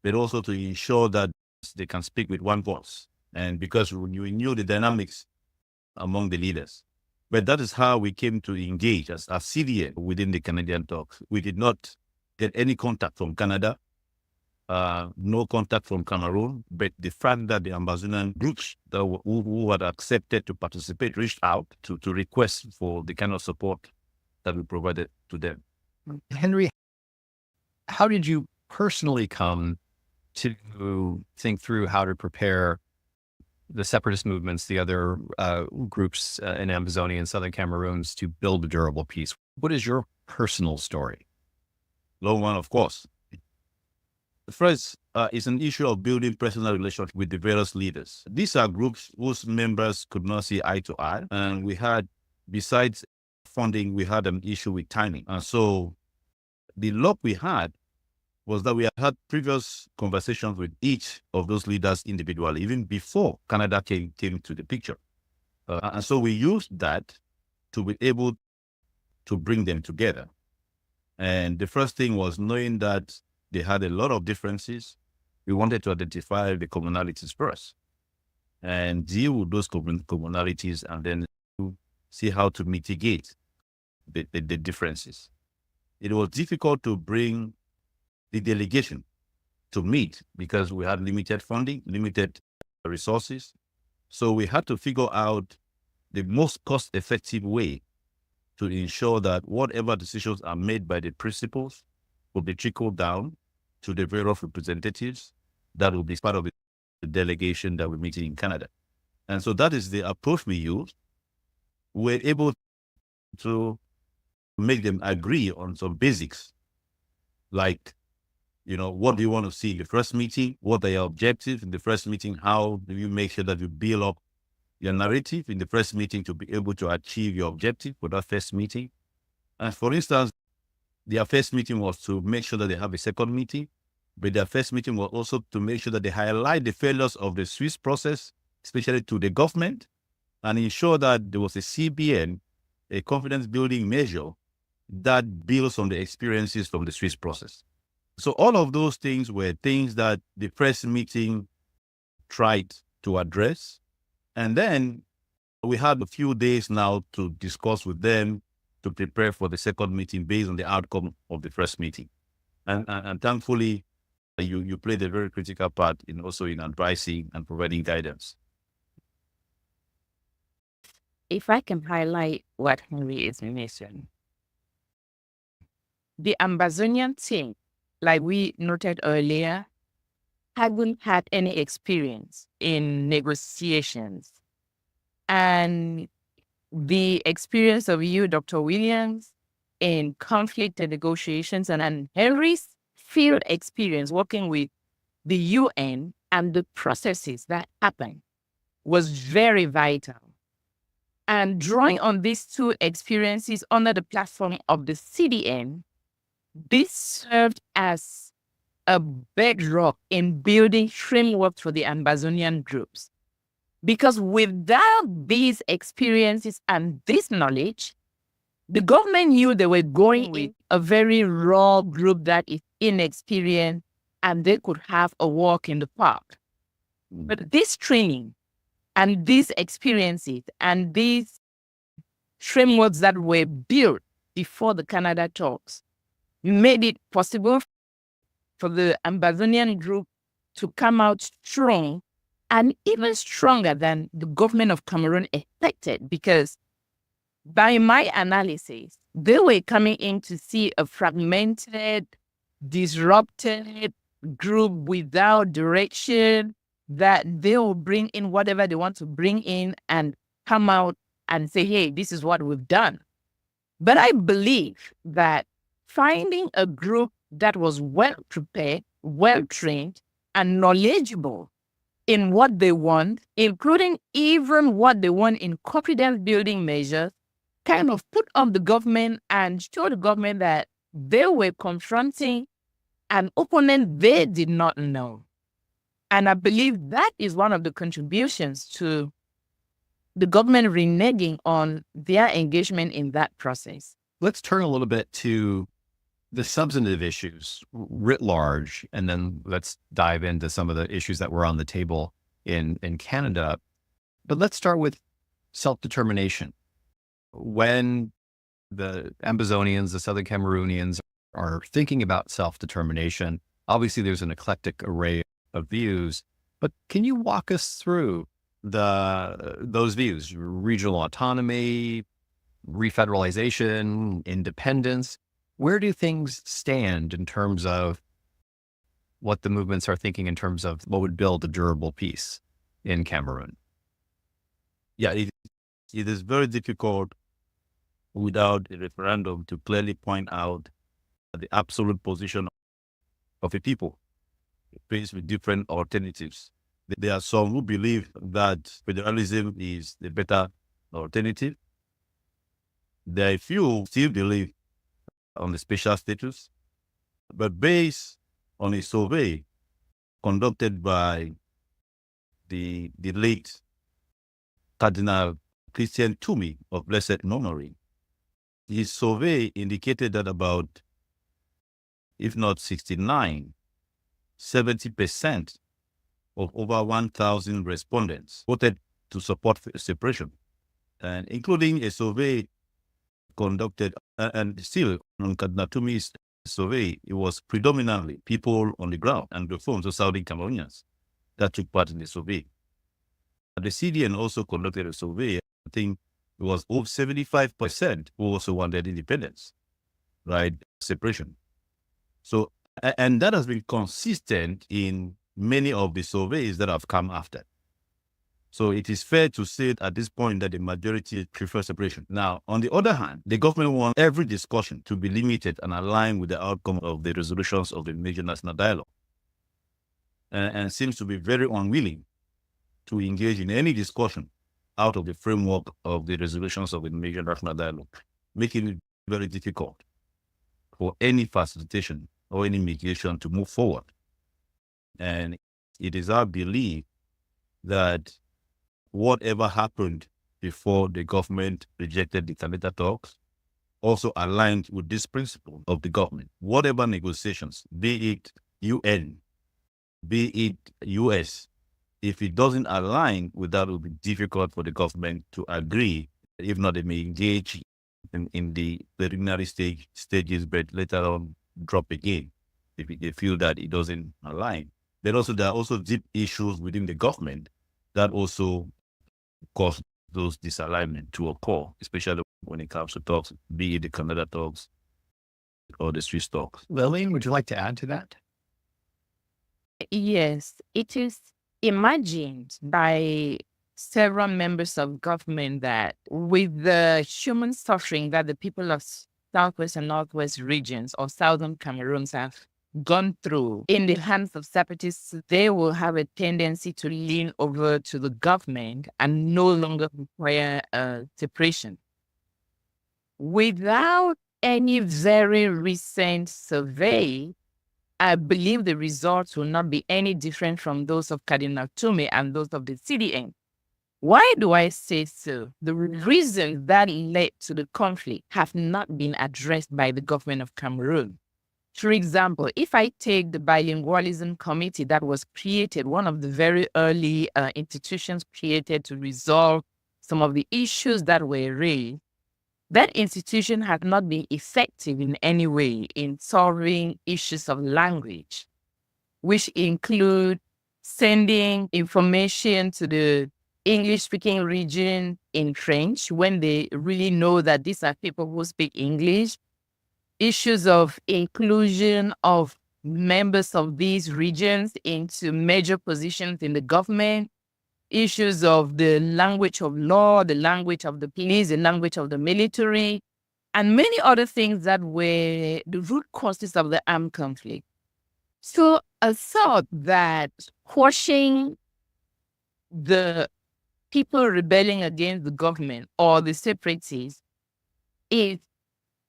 Speaker 4: but also to ensure that they can speak with one voice. And because we knew the dynamics among the leaders. But that is how we came to engage as CDN within the Canadian talks. We did not get any contact from Canada. no contact from Cameroon, but the fact that the Ambazonian groups who had accepted to participate reached out to request for the kind of support that we provided to them.
Speaker 5: Henry, how did you personally come to think through how to prepare the separatist movements, the other groups in Ambazonia and Southern Cameroons to build a durable peace? What is your personal story?
Speaker 4: Long one, of course. The first is an issue of building personal relations with the various leaders. These are groups whose members could not see eye to eye. And we had, besides funding, we had an issue with timing. And so the luck we had was that we had previous conversations with each of those leaders individually, even before Canada came into the picture. And so we used that to be able to bring them together. And the first thing was knowing that they had a lot of differences. We wanted to identify the commonalities first and deal with those commonalities, and then see how to mitigate the differences. It was difficult to bring the delegation to meet because we had limited funding, limited resources. So we had to figure out the most cost-effective way to ensure that whatever decisions are made by the principals will be trickled down to the various representatives that will be part of the delegation that we're meeting in Canada. And so that is the approach we used. We're able to make them agree on some basics, like, what do you want to see in the first meeting? What are your objectives in the first meeting? How do you make sure that you build up your narrative in the first meeting to be able to achieve your objective for that first meeting? And for instance, their first meeting was to make sure that they have a second meeting, but their first meeting was also to make sure that they highlight the failures of the Swiss process, especially to the government, and ensure that there was a CBN, a confidence building measure that builds on the experiences from the Swiss process. So all of those things were things that the first meeting tried to address. And then we had a few days now to discuss with them to prepare for the second meeting based on the outcome of the first meeting. And thankfully, you played a very critical part in advising and providing guidance.
Speaker 3: If I can highlight what Henry is mentioning, the Ambazonian team, like we noted earlier, haven't had any experience in negotiations. And the experience of you, Dr. Williams, in conflict and negotiations, and Henry's field experience working with the UN and the processes that happen was very vital. And drawing on these two experiences under the platform of the CDN, this served as a bedrock in building framework for the Ambazonian groups. Because without these experiences and this knowledge, the government knew they were going with a very raw group that is inexperienced and they could have a walk in the park. But this training and these experiences and these frameworks that were built before the Canada talks made it possible for the Ambazonian group to come out strong and even stronger than the government of Cameroon expected, because by my analysis, they were coming in to see a fragmented, disrupted group without direction, that they will bring in whatever they want to bring in and come out and say, hey, this is what we've done. But I believe that finding a group that was well prepared, well trained, and knowledgeable in what they want, including even what they want in confidence building measures, kind of put on the government and show the government that they were confronting an opponent they did not know. And I believe that is one of the contributions to the government reneging on their engagement in that process.
Speaker 5: Let's turn a little bit to the substantive issues writ large, and then let's dive into some of the issues that were on the table in Canada. But let's start with self-determination. When the Ambazonians, the Southern Cameroonians, are thinking about self-determination, Obviously, there's an eclectic array of views, but can you walk us through those views? Regional autonomy, refederalization, independence. Where do things stand in terms of what the movements are thinking in terms of what would build a durable peace in Cameroon?
Speaker 4: Yeah, it is very difficult without a referendum to clearly point out the absolute position of a people faced with different alternatives. There are some who believe that federalism is the better alternative. There are a few who still believe on the special status, but based on a survey conducted by the late Cardinal Christian Toomey of blessed memory, his survey indicated that about, if not 69, 70% of over 1,000 respondents voted to support separation, and including a survey conducted, and still on Cardinal Toomey's survey, it was predominantly people on the ground and the phones of Saudi Cameroonians that took part in the survey. The CDN also conducted a survey. I think it was over 75% who also wanted independence, right? Separation. So, and that has been consistent in many of the surveys that have come after. So it is fair to say at this point that the majority prefer separation. Now, on the other hand, the government wants every discussion to be limited and aligned with the outcome of the resolutions of the major national dialogue, and seems to be very unwilling to engage in any discussion out of the framework of the resolutions of the major national dialogue, making it very difficult for any facilitation or any mediation to move forward. And it is our belief that whatever happened before the government rejected the Canada talks also aligned with this principle of the government. Whatever negotiations, be it UN, be it US, if it doesn't align with that, it will be difficult for the government to agree. If not, they may engage in the preliminary stages, but later on drop again if they feel that it doesn't align. Then also, there are also deep issues within the government that also cause those disalignment to occur, especially when it comes to talks, be it the Canada talks or the Swiss talks.
Speaker 5: Lillian, would you like to add to that?
Speaker 3: Yes, it is imagined by several members of government that with the human suffering that the people of Southwest and Northwest regions or Southern Cameroons have gone through in the hands of separatists, they will have a tendency to lean over to the government and no longer require separation. Without any very recent survey, I believe the results will not be any different from those of Cardinal Toomey and those of the CDN. Why do I say so? The reasons that led to the conflict have not been addressed by the government of Cameroon. For example, if I take the bilingualism committee that was created, one of the very early institutions created to resolve some of the issues that were raised, that institution has not been effective in any way in solving issues of language, which include sending information to the English-speaking region in French when they really know that these are people who speak English, issues of inclusion of members of these regions into major positions in the government, issues of the language of law, the language of the police, the language of the military, and many other things that were the root causes of the armed conflict. So I thought that quashing the people rebelling against the government or the separatists is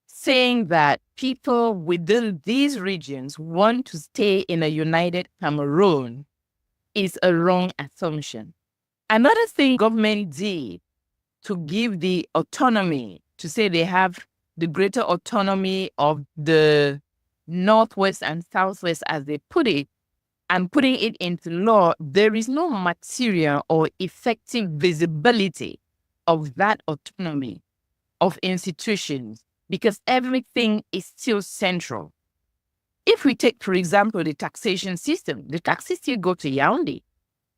Speaker 3: saying that people within these regions want to stay in a united Cameroon is a wrong assumption. Another thing government did to give the autonomy, to say they have the greater autonomy of the Northwest and Southwest, as they put it, and putting it into law, there is no material or effective visibility of that autonomy of institutions because everything is still central. If we take, for example, the taxation system, the taxes still go to Yaoundé.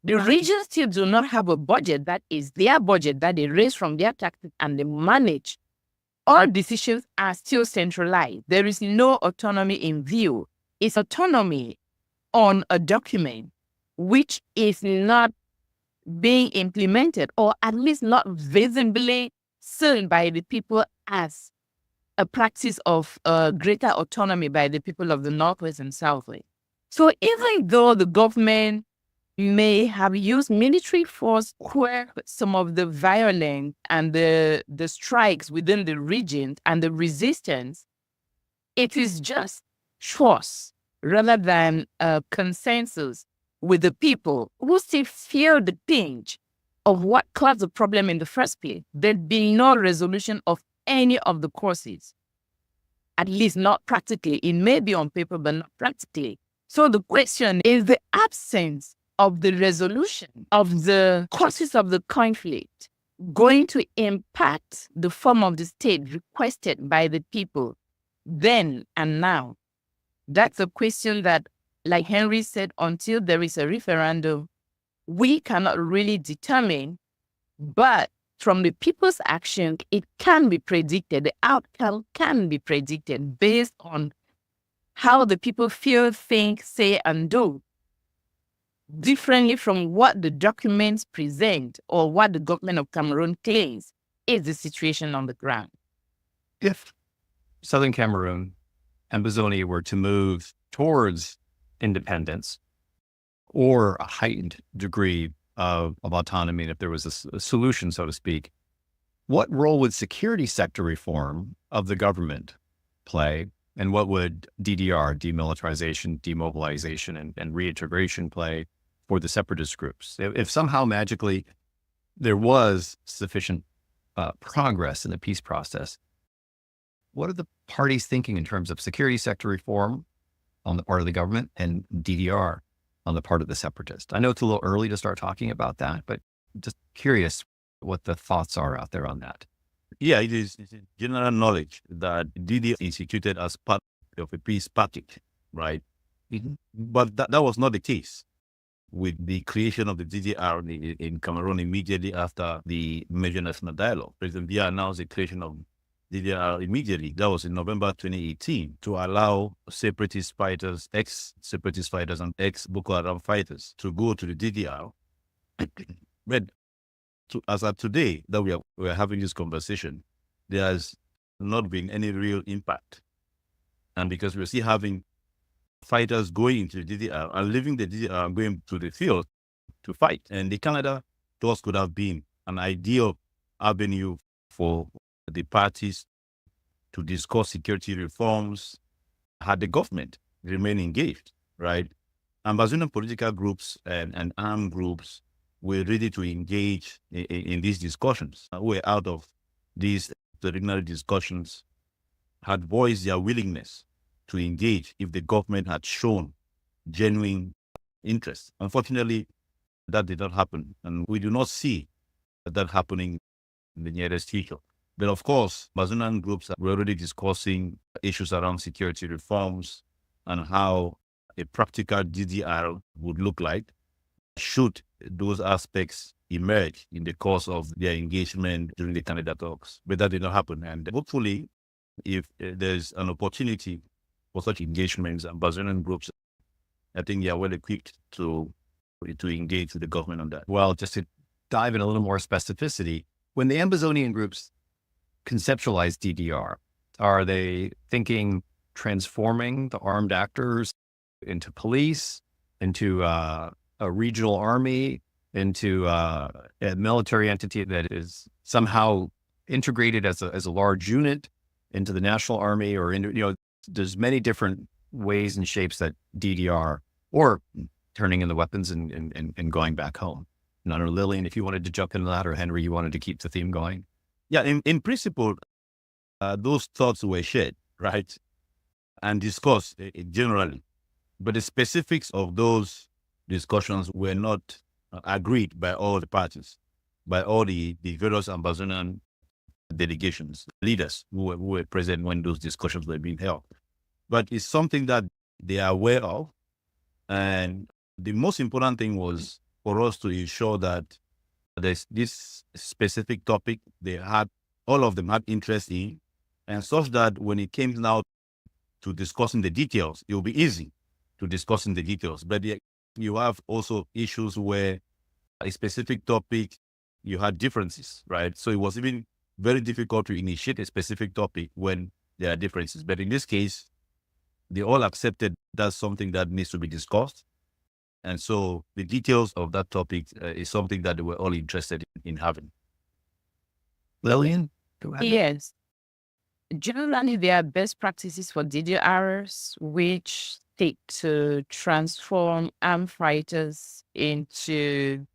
Speaker 3: The regions still do not have a budget that is their budget that they raise from their taxes and they manage. All decisions are still centralized. There is no autonomy in view. It's autonomy on a document which is not being implemented, or at least not visibly seen by the people as a practice of greater autonomy by the people of the Northwest and Southwest. So even though the government may have used military force where some of the violence and the strikes within the region and the resistance, it is just choice rather than a consensus with the people who still feel the pinch of what caused the problem in the first place. There'd be no resolution of any of the causes, at least not practically. It may be on paper, but not practically. So the question is the absence of the resolution of the causes of the conflict going to impact the form of the state requested by the people then and now? That's a question that, like Henry said, until there is a referendum, we cannot really determine, but from the people's action, it can be predicted. The outcome can be predicted based on how the people feel, think, say, and do, differently from what the documents present or what the government of Cameroon claims is the situation on the ground.
Speaker 5: If Southern Cameroon, Ambazonia were to move towards independence or a heightened degree of autonomy, and if there was a solution, so to speak, what role would security sector reform of the government play? And what would DDR, demilitarization, demobilization, and reintegration play for the separatist groups? If somehow magically there was sufficient progress in the peace process, what are the parties thinking in terms of security sector reform on the part of the government and DDR on the part of the separatists? I know it's a little early to start talking about that, but just curious what the thoughts are out there on that.
Speaker 4: Yeah, it's general knowledge that DDR instituted as part of a peace package, right?
Speaker 5: Mm-hmm.
Speaker 4: But that was not the case with the creation of the DDR in Cameroon immediately after the major national dialogue. President Biya announced the creation of DDR immediately. That was in November 2018 to allow separatist fighters, ex-separatist fighters and ex-Boko Haram fighters to go to the DDR. But as of today that we are having this conversation, there has not been any real impact. And because we're still having fighters going into the DDR and leaving the DDR and going to the field to fight. And the Canada, those could have been an ideal avenue for the parties to discuss security reforms had the government remained engaged, right? Ambazonian political groups and armed groups were ready to engage in these discussions. Were out of these preliminary discussions, had voiced their willingness to engage if the government had shown genuine interest. Unfortunately, that did not happen, and we do not see that happening in the nearest future. But of course, Ambazonian groups were already discussing issues around security reforms and how a practical DDR would look like should those aspects emerge in the course of their engagement during the Canada talks. But that did not happen. And hopefully, if there's an opportunity for such engagements, Ambazonian groups, I think they are well equipped to engage with the government on that.
Speaker 5: Well, just to dive in a little more specificity, when the Ambazonian groups conceptualize DDR, are they thinking transforming the armed actors into police, into a regional army, into a military entity that is somehow integrated as a large unit into the national army, or there's many different ways and shapes that DDR, or turning in the weapons and going back home. And I don't know, Lillian, if you wanted to jump into that, or Henry, you wanted to keep the theme going.
Speaker 4: Yeah, in principle, those thoughts were shared, right? And discussed generally. But the specifics of those discussions were not agreed by all the parties, by all the various Ambazonian delegations, leaders who were present when those discussions were being held. But it's something that they are aware of. And the most important thing was for us to ensure that there's this specific topic all of them had interest in, and such that when it came now to discussing the details, it will be easy to discuss in the details. But you have also issues where a specific topic, you had differences, right? So it was even very difficult to initiate a specific topic when there are differences. But in this case, they all accepted that's something that needs to be discussed. And so the details of that topic is something that they were all interested in having.
Speaker 5: Lillian? Go ahead.
Speaker 3: Yes. Generally, there are best practices for DDRs, which seek to transform armed fighters into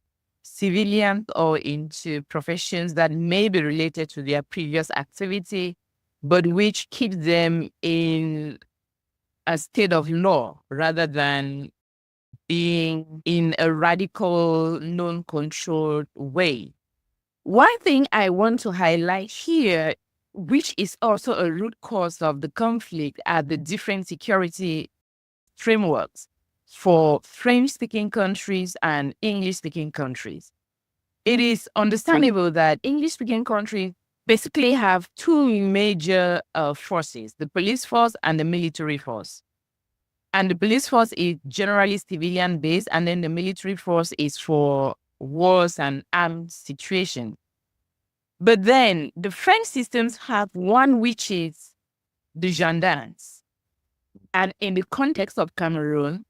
Speaker 3: civilians or into professions that may be related to their previous activity, but which keep them in a state of law rather than being in a radical, non-controlled way. One thing I want to highlight here, which is also a root cause of the conflict, are the different security frameworks for French-speaking countries and English-speaking countries. It is understandable that English-speaking countries basically have two major forces, the police force and the military force. And the police force is generally civilian-based, and then the military force is for wars and armed situations. But then the French systems have one which is the gendarmes. And in the context of Cameroon,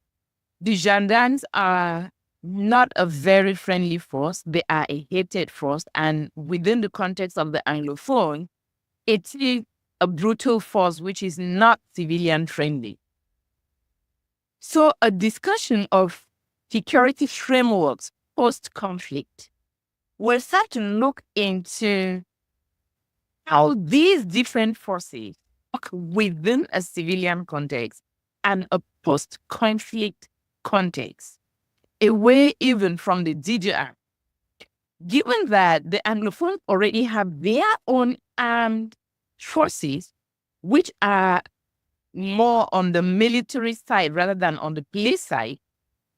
Speaker 3: the gendarmes are not a very friendly force. They are a hated force. And within the context of the Anglophone, it is a brutal force which is not civilian friendly. So a discussion of security frameworks post-conflict will start to look into how these different forces work within a civilian context and a post-conflict context, away even from the DDR. Given that the Anglophones already have their own armed forces, which are more on the military side rather than on the police side,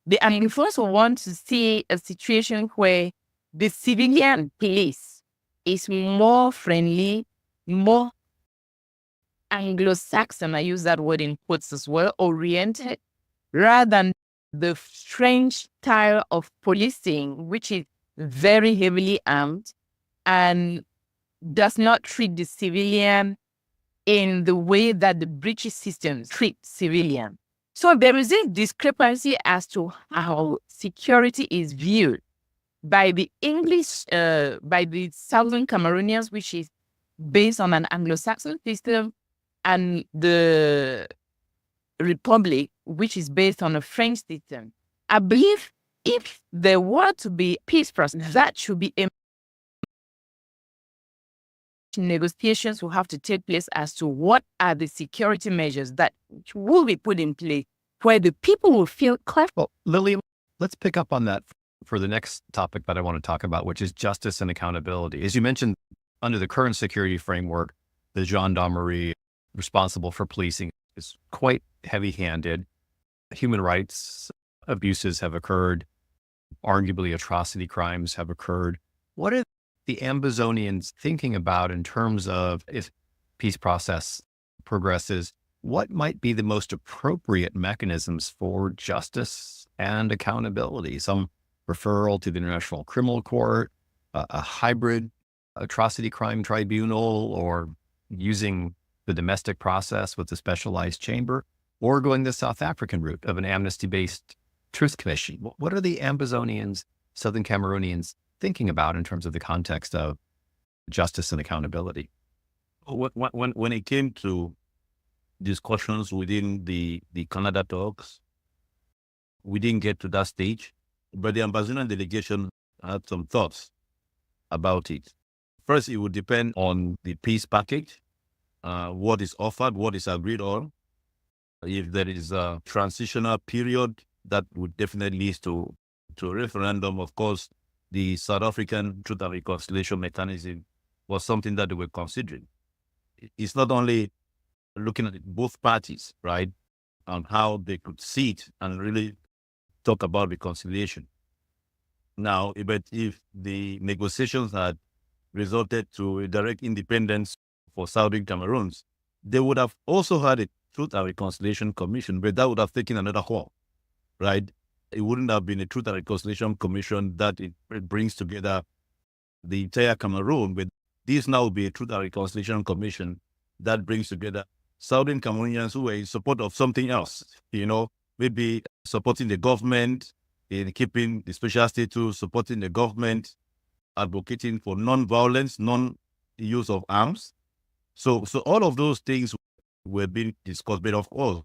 Speaker 3: the Anglophones will want to see a situation where the civilian police is more friendly, more Anglo-Saxon, I use that word in quotes as well, oriented, rather than the French style of policing, which is very heavily armed and does not treat the civilian in the way that the British systems treat civilians. So there is a discrepancy as to how security is viewed by the by the Southern Cameroonians, which is based on an Anglo-Saxon system, and the Republic, which is based on a French system. I believe if there were to be peace process, that should be negotiations will have to take place as to what are the security measures that will be put in place where the people will feel comfortable.
Speaker 5: Well, Lily, let's pick up on that for the next topic that I want to talk about, which is justice and accountability. As you mentioned, under the current security framework, the gendarmerie responsible for policing is quite heavy-handed. Human rights abuses have occurred. Arguably, atrocity crimes have occurred. What are the Ambazonians thinking about in terms of, if peace process progresses, what might be the most appropriate mechanisms for justice and accountability? Some referral to the International Criminal Court, a hybrid atrocity crime tribunal, or using the domestic process with the specialized chamber, or going the South African route of an amnesty-based truth commission. What are the Ambazonians, Southern Cameroonians thinking about in terms of the context of justice and accountability?
Speaker 4: When it came to discussions within the Canada talks, we didn't get to that stage, but the Ambazonian delegation had some thoughts about it. First, it would depend on the peace package, what is offered, what is agreed on. If there is a transitional period, that would definitely lead to a referendum. Of course, the South African Truth and Reconciliation mechanism was something that they were considering. It's not only looking at both parties, right? on how they could sit and really talk about reconciliation. Now, but if the negotiations had resulted to a direct independence for Southern Cameroons, they would have also had a Truth and Reconciliation Commission, but that would have taken another haul, right? It wouldn't have been a Truth and Reconciliation Commission that it brings together the entire Cameroon, but this now will be a Truth and Reconciliation Commission that brings together Southern Cameroonians who were in support of something else, maybe supporting the government, in keeping the special status, supporting the government, advocating for non-violence, non-use of arms. So all of those things were being discussed. But of course,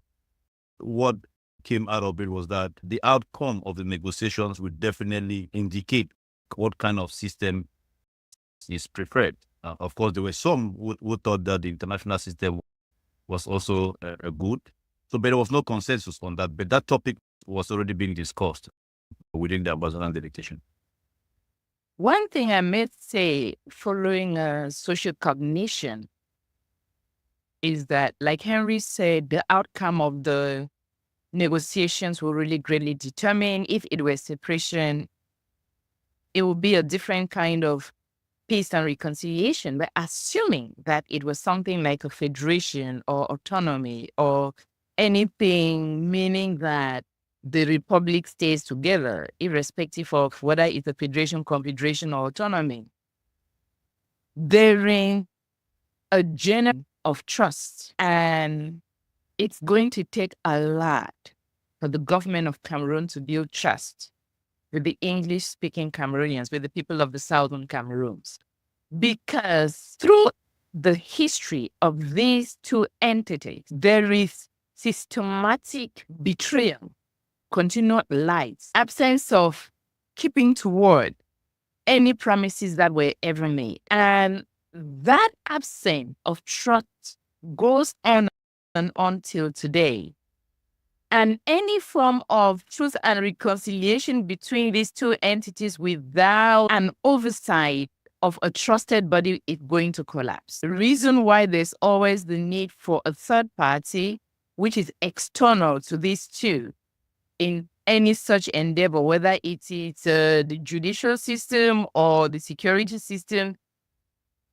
Speaker 4: what came out of it was that the outcome of the negotiations would definitely indicate what kind of system is preferred. Of course, there were some who thought that the international system was also good. So, but there was no consensus on that. But that topic was already being discussed within the Ambazonian delegation.
Speaker 3: One thing I must say following social cognition is that, like Henry said, the outcome of the negotiations will really greatly determine if it were separation. It will be a different kind of peace and reconciliation, but assuming that it was something like a federation or autonomy or anything, meaning that the republic stays together, irrespective of whether it's a federation, confederation, or autonomy, therein a generation of trust. And it's going to take a lot for the government of Cameroon to build trust with the English-speaking Cameroonians, with the people of the Southern Cameroons. Because through the history of these two entities, there is systematic betrayal, continued lies, absence of keeping to word any promises that were ever made. And that absence of trust goes on and on till today. And any form of truth and reconciliation between these two entities without an oversight of a trusted body is going to collapse. The reason why there's always the need for a third party, which is external to these two, in any such endeavor, whether it is the judicial system or the security system,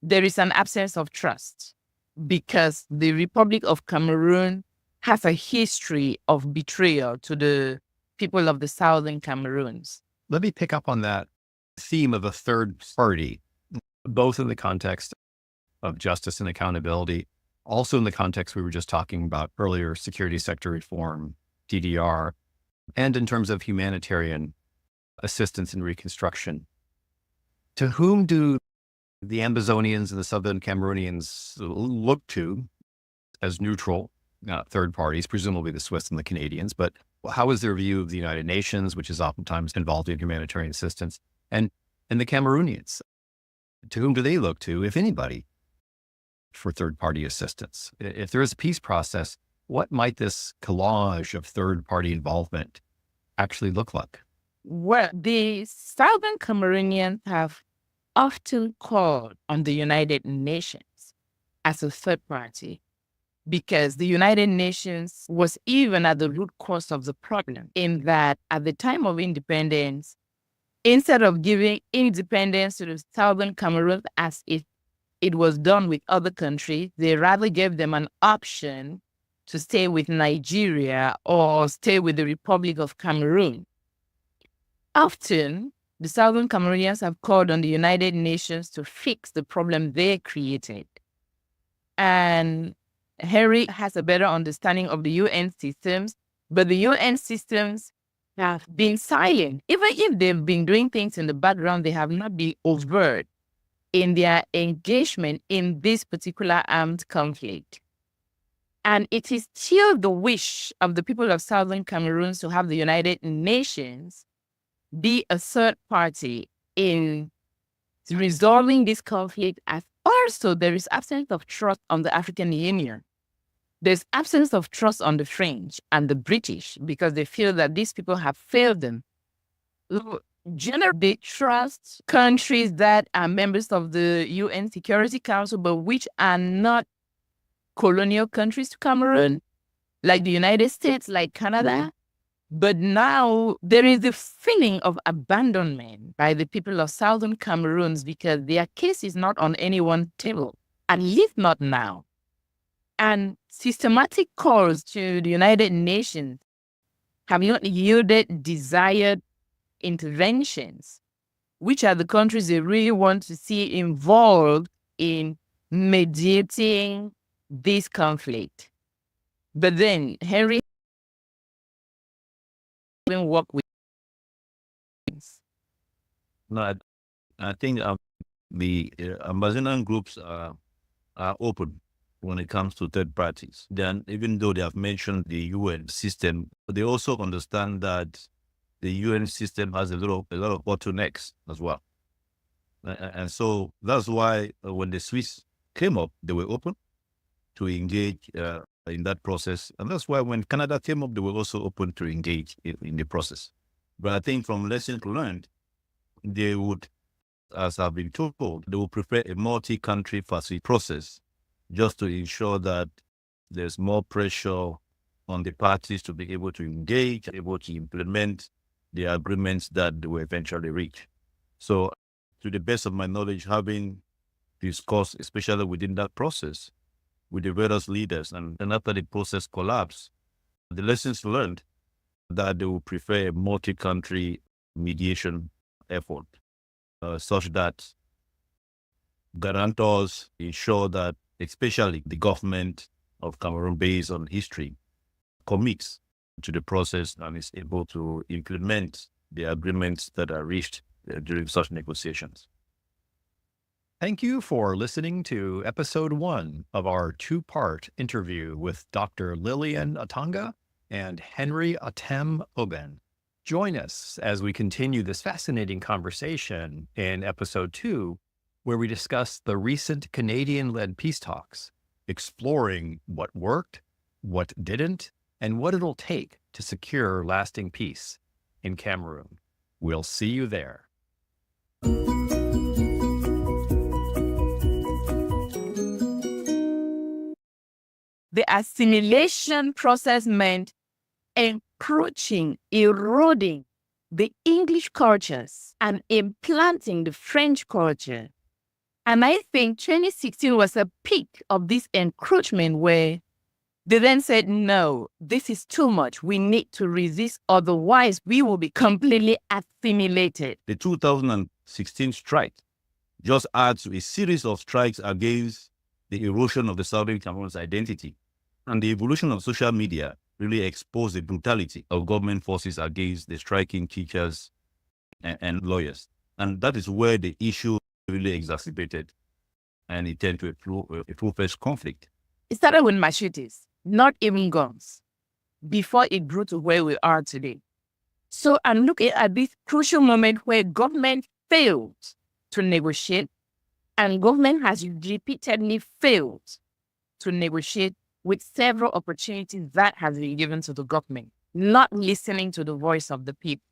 Speaker 3: there is an absence of trust because the Republic of Cameroon has a history of betrayal to the people of the Southern Cameroons.
Speaker 5: Let me pick up on that theme of a third party, both in the context of justice and accountability, also in the context we were just talking about earlier, security sector reform, DDR, and in terms of humanitarian assistance and reconstruction. To whom do the Ambazonians and the Southern Cameroonians look to as neutral third parties, presumably the Swiss and the Canadians, but how is their view of the United Nations, which is oftentimes involved in humanitarian assistance, and the Cameroonians? To whom do they look to, if anybody, for third-party assistance? If there is a peace process, what might this collage of third-party involvement actually look like?
Speaker 3: Well, the Southern Cameroonians have often called on the United Nations as a third party because the United Nations was even at the root cause of the problem, in that at the time of independence, instead of giving independence to the Southern Cameroon as it was done with other countries, they rather gave them an option to stay with Nigeria or stay with the Republic of Cameroon. Often, the Southern Cameroonians have called on the United Nations to fix the problem they created. And Henry has a better understanding of the UN systems, but the UN systems have been silent. Even if they've been doing things in the background, they have not been overt in their engagement in this particular armed conflict. And it is still the wish of the people of Southern Cameroon to have the United Nations be a third party in resolving this conflict, as also there is absence of trust on the African Union. There's absence of trust on the French and the British because they feel that these people have failed them. Generally, they trust countries that are members of the UN Security Council, but which are not colonial countries to Cameroon. like the United States, like Canada. But now there is a feeling of abandonment by the people of Southern Cameroon because their case is not on anyone's table, at least not now. And systematic calls to the United Nations have not yielded desired interventions, which are the countries they really want to see involved in mediating this conflict. But then Henry didn't work with.
Speaker 4: No, I think the Ambazonian groups are open when it comes to third parties. Then, even though they have mentioned the UN system, they also understand that the UN system has a lot of bottlenecks as well. And so that's why when the Swiss came up, they were open to engage in that process. And that's why when Canada came up, they were also open to engage in the process. But I think from lessons learned, they would, as I've been told, they will prefer a multi-country facility process just to ensure that there's more pressure on the parties to be able to engage, able to implement the agreements that they will eventually reach. So to the best of my knowledge, having discussed, especially within that process, with the various leaders, and after the process collapsed, the lessons learned that they will prefer a multi-country mediation effort, such that guarantors ensure that, especially the government of Cameroon, based on history, commits to the process and is able to implement the agreements that are reached during such negotiations.
Speaker 5: Thank you for listening to episode 1 of our 2-part interview with Dr. Lillian Atanga and Henry Atam Oben. Join us as we continue this fascinating conversation in episode 2, where we discuss the recent Canadian-led peace talks, exploring what worked, what didn't, and what it'll take to secure lasting peace in Cameroon. We'll see you there.
Speaker 3: The assimilation process meant encroaching, eroding the English cultures and implanting the French culture. And I think 2016 was a peak of this encroachment where they then said, no, this is too much. We need to resist, otherwise we will be completely assimilated.
Speaker 4: The 2016 strike just adds to a series of strikes against the erosion of the Southern Cameroon's identity. And the evolution of social media really exposed the brutality of government forces against the striking teachers and lawyers. And that is where the issue really exacerbated and it turned to a full-fledged conflict.
Speaker 3: It started with machetes, not even guns, before it grew to where we are today. So I'm looking at this crucial moment where government failed to negotiate, and government has repeatedly failed to negotiate with several opportunities that has been given to the government, not listening to the voice of the people.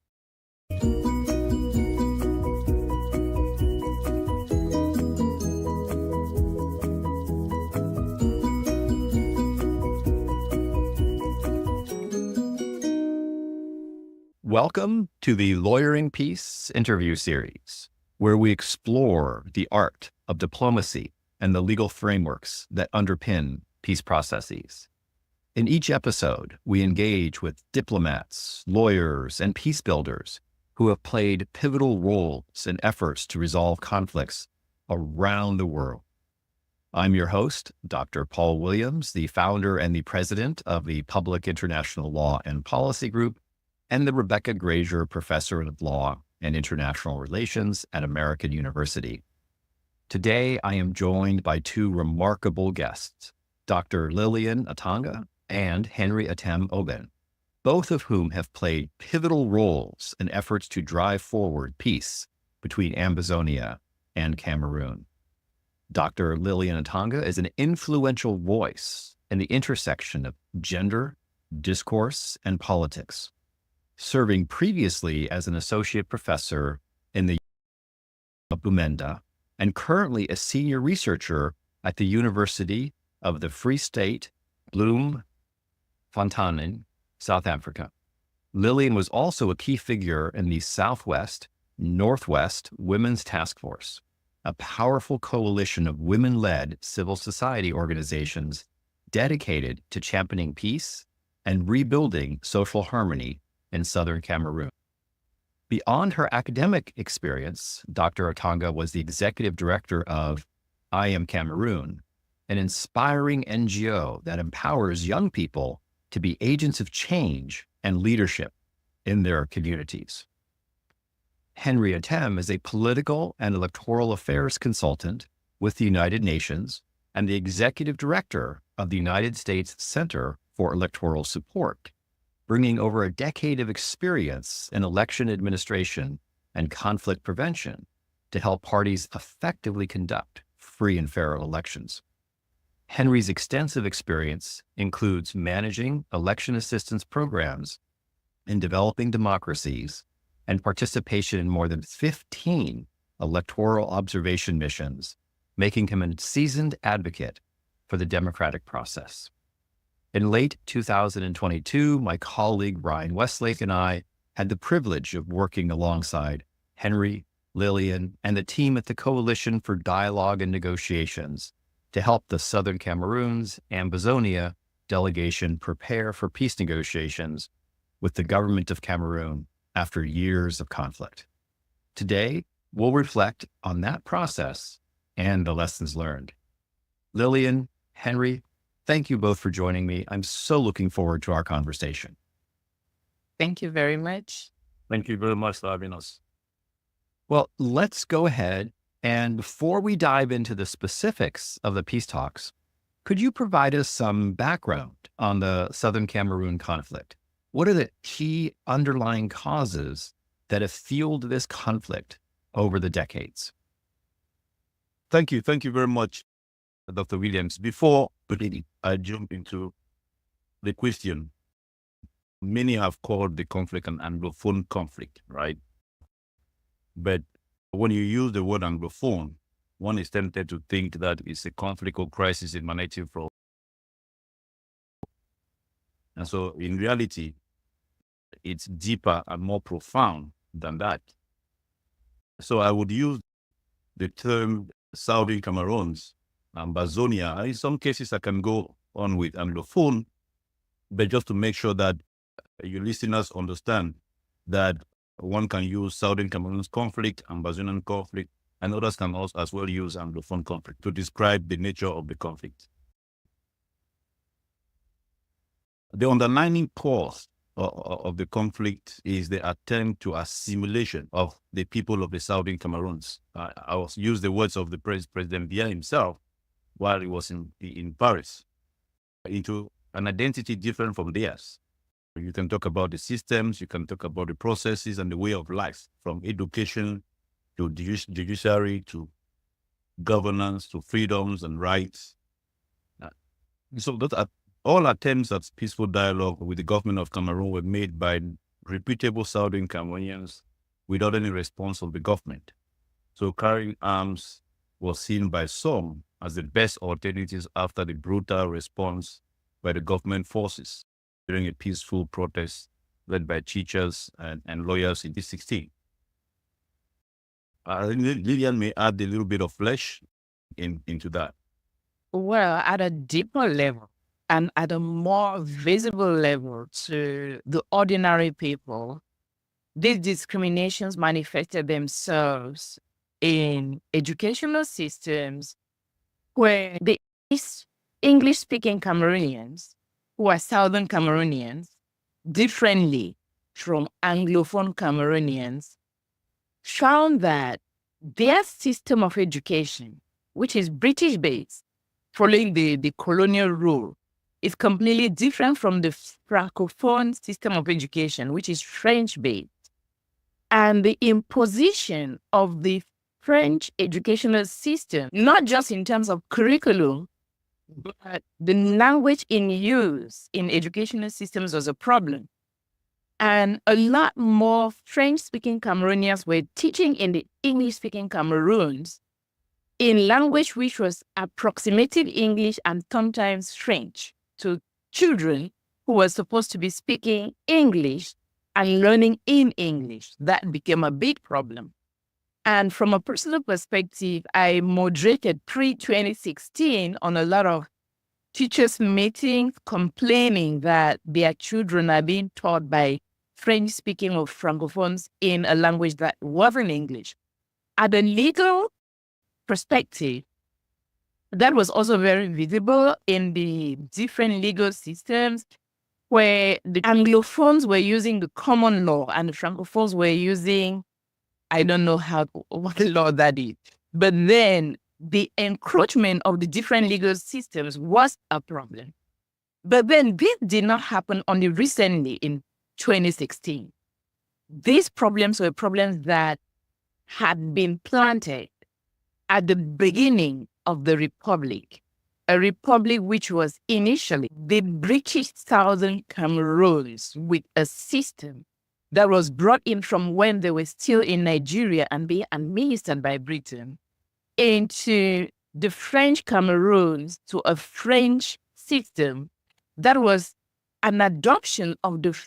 Speaker 5: Welcome to the Lawyering Peace interview series, where we explore the art of diplomacy and the legal frameworks that underpin peace processes. In each episode, we engage with diplomats, lawyers, and peace builders who have played pivotal roles in efforts to resolve conflicts around the world. I'm your host, Dr. Paul Williams, the founder and the president of the Public International Law and Policy Group, and the Rebecca Grazier Professor of Law and International Relations at American University. Today, I am joined by 2 remarkable guests, Dr. Lillian Atanga and Henry Atam Oben, both of whom have played pivotal roles in efforts to drive forward peace between Ambazonia and Cameroon. Dr. Lillian Atanga is an influential voice in the intersection of gender, discourse, and politics, serving previously as an associate professor in the of Bumenda and currently a senior researcher at the University of the Free State Bloemfontein Fontaine, South Africa. Lillian was also a key figure in the Southwest, Northwest Women's Task Force, a powerful coalition of women-led civil society organizations dedicated to championing peace and rebuilding social harmony in southern Cameroon. Beyond her academic experience, Dr. Atanga was the executive director of I Am Cameroon, an inspiring NGO that empowers young people to be agents of change and leadership in their communities. Henry Atam is a political and electoral affairs consultant with the United Nations and the executive director of the United States Center for Electoral Support, bringing over a decade of experience in election administration and conflict prevention to help parties effectively conduct free and fair elections. Henry's extensive experience includes managing election assistance programs in developing democracies and participation in more than 15 electoral observation missions, making him a seasoned advocate for the democratic process. In late 2022, my colleague Ryan Westlake and I had the privilege of working alongside Henry, Lillian, and the team at the Coalition for Dialogue and Negotiations to help the Southern Cameroon's Ambazonia delegation prepare for peace negotiations with the government of Cameroon after years of conflict. Today, we'll reflect on that process and the lessons learned. Lillian, Henry, thank you both for joining me. I'm so looking forward to our conversation.
Speaker 3: Thank you very much.
Speaker 4: Thank you very much for having us.
Speaker 5: Well, let's go ahead. And before we dive into the specifics of the peace talks, could you provide us some background on the Southern Cameroon conflict? What are the key underlying causes that have fueled this conflict over the decades?
Speaker 4: Thank you. Thank you very much, Dr. Williams. Before I jump into the question, many have called the conflict an Anglophone conflict, right? But when you use the word Anglophone, one is tempted to think that it's a conflict or crisis emanating from. And so in reality, it's deeper and more profound than that. So I would use the term Southern Cameroons, Ambazonia. In some cases, I can go on with Anglophone, but just to make sure that your listeners understand that one can use Southern Cameroon's conflict, Ambazonian conflict, and others can also as well use Anglophone conflict to describe the nature of the conflict. The underlying cause of the conflict is the attempt to assimilation of the people of the Southern Cameroons. I will use the words of the President Biya himself while he was in Paris, into an identity different from theirs. You can talk about the systems, you can talk about the processes and the way of life, from education to judiciary to governance to freedoms and rights. So those are all attempts at peaceful dialogue with the government of Cameroon were made by reputable Southern Cameroonians without any response of the government. So carrying arms was seen by some as the best alternatives after the brutal response by the government forces during a peaceful protest led by teachers and lawyers in 2016. Lillian may add a little bit of flesh into that.
Speaker 3: Well, at a deeper level and at a more visible level to the ordinary people, these discriminations manifested themselves in educational systems where the English-speaking Cameroonians, who are Southern Cameroonians, differently from Anglophone Cameroonians, found that their system of education, which is British-based, following the colonial rule, is completely different from the Francophone system of education, which is French-based. And the imposition of the French educational system, not just in terms of curriculum, but the language in use in educational systems was a problem. And a lot more French-speaking Cameroonians were teaching in the English-speaking Cameroons in language which was approximative English and sometimes French to children who was supposed to be speaking English and learning in English. That became a big problem. And from a personal perspective, I moderated pre-2016 on a lot of teachers' meetings complaining that their children are being taught by French-speaking or Francophones in a language that wasn't English. At a legal perspective, that was also very visible in the different legal systems where the Anglophones were using the common law and the Francophones were using, I don't know what law that is. But then the encroachment of the different legal systems was a problem. But then this did not happen only recently in 2016. These problems were problems that had been planted at the beginning of the Republic, a republic which was initially the British Southern Cameroons with a system that was brought in from when they were still in Nigeria and being administered by Britain into the French Cameroons to a French system that was an adoption of the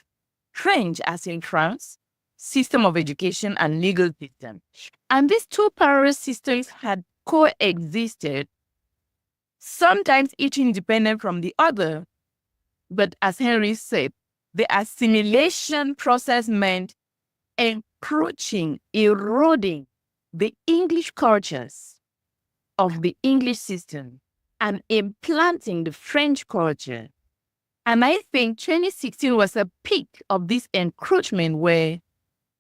Speaker 3: French, as in France, system of education and legal system. And these two parallel systems had coexisted, sometimes each independent from the other. But as Henry said, the assimilation process meant encroaching, eroding the English cultures of the English system and implanting the French culture. And I think 2016 was a peak of this encroachment where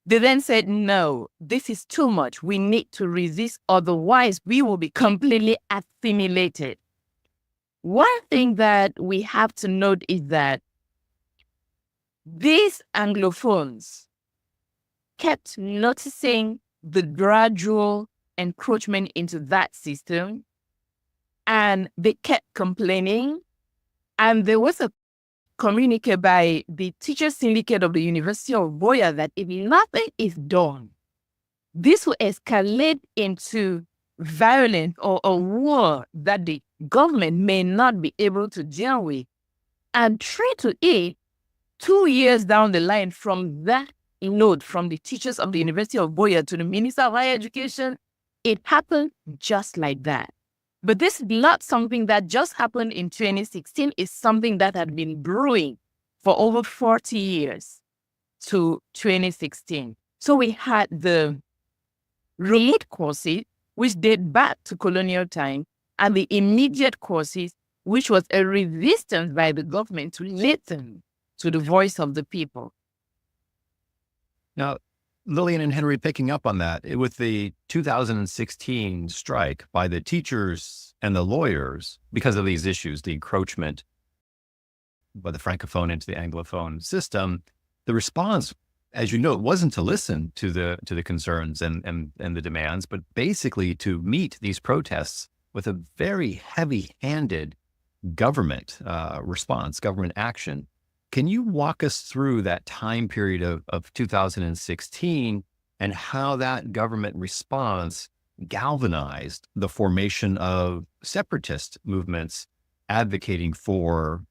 Speaker 3: they then said, no, this is too much. We need to resist, otherwise we will be completely assimilated. One thing that we have to note is that these Anglophones kept noticing the gradual encroachment into that system, and they kept complaining. And there was a communique by the teacher syndicate of the University of Boya that if nothing is done, this will escalate into violence or a war that the government may not be able to deal with. And true to it, 2 years down the line from that note from the teachers of the University of Boya to the Minister of Higher Education, it happened just like that. But this is not something that just happened in 2016. It's something that had been brewing for over 40 years to 2016. So we had the remote courses, which date back to colonial time, and the immediate courses, which was a resistance by the government to listen to the voice of the people.
Speaker 5: Now, Lillian and Henry, picking up on that, with the 2016 strike by the teachers and the lawyers, because of these issues, the encroachment by the Francophone into the Anglophone system, the response, as you know, wasn't to listen to the concerns and the demands, but basically to meet these protests with a very heavy-handed government response, government action. Can you walk us through that time period of 2016 and how that government response galvanized the formation of separatist movements advocating for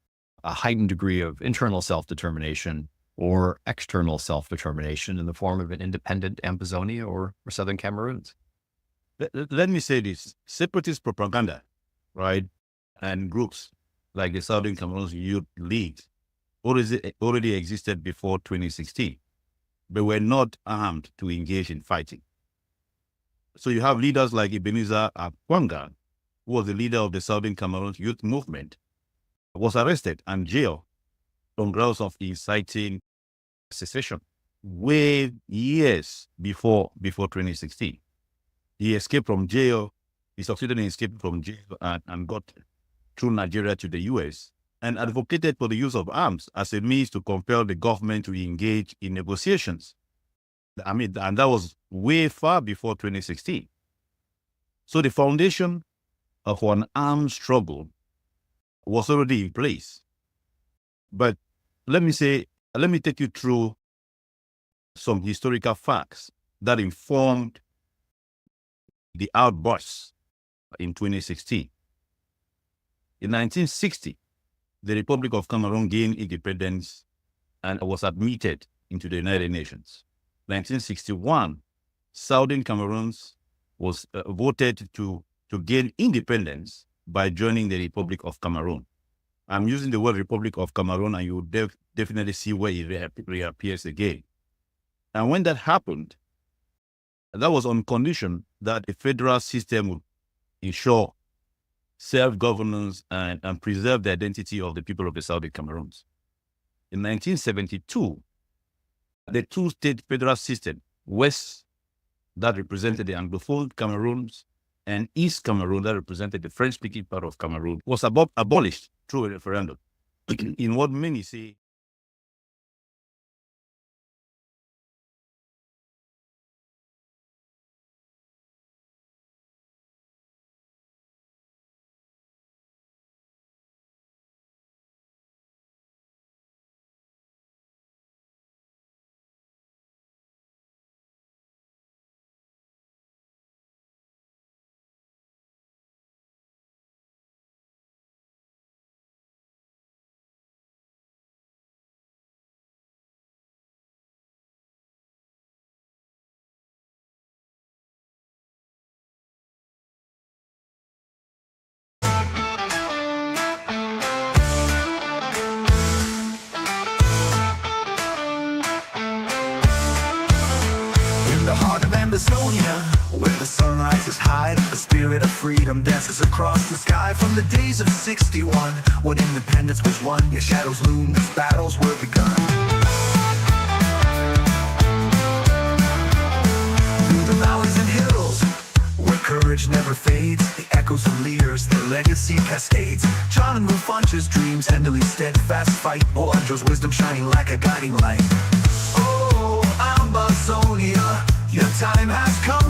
Speaker 5: a heightened degree of internal self-determination or external self-determination in the form of an independent Ambazonia or Southern Cameroons?
Speaker 4: Let me say this, separatist propaganda, right, and groups like the Southern Cameroon Youth League already existed before 2016, but were not armed to engage in fighting. So you have leaders like Ebenezer Akwanga, who was the leader of the Southern Cameroon Youth Movement, was arrested and jailed on grounds of inciting secession way years before 2016. He escaped from jail. He succeeded in escaping from jail and got through Nigeria to the US and advocated for the use of arms as a means to compel the government to engage in negotiations. I mean, and that was way far before 2016. So the foundation of an armed struggle was already in place. But let me take you through some historical facts that informed the outbursts in 2016. In 1960, the Republic of Cameroon gained independence and was admitted into the United Nations. 1961, Southern Cameroon was voted to gain independence by joining the Republic of Cameroon. I'm using the word Republic of Cameroon, and you will definitely see where it reappears again. And when that happened, that was on condition that the federal system would ensure self-governance and preserve the identity of the people of the Southern Cameroons. In 1972, the two-state federal system, West, that represented the Anglophone Cameroons, and East Cameroon, that represented the French-speaking part of Cameroon, was abolished through a referendum. In what many say,
Speaker 2: In the heart of Ambazonia, where the sunrises hide, the spirit of freedom dances across the sky. From the days of '61, when independence was won, your shadows loomed as battles were begun. Through the valleys and hills, where courage never fades, the echoes of leaders, their legacy cascades. John and Rufuncha's dreams, Henley's steadfast fight, Bolandra's wisdom shining like a guiding light. Oh, Ambazonia, your time has come.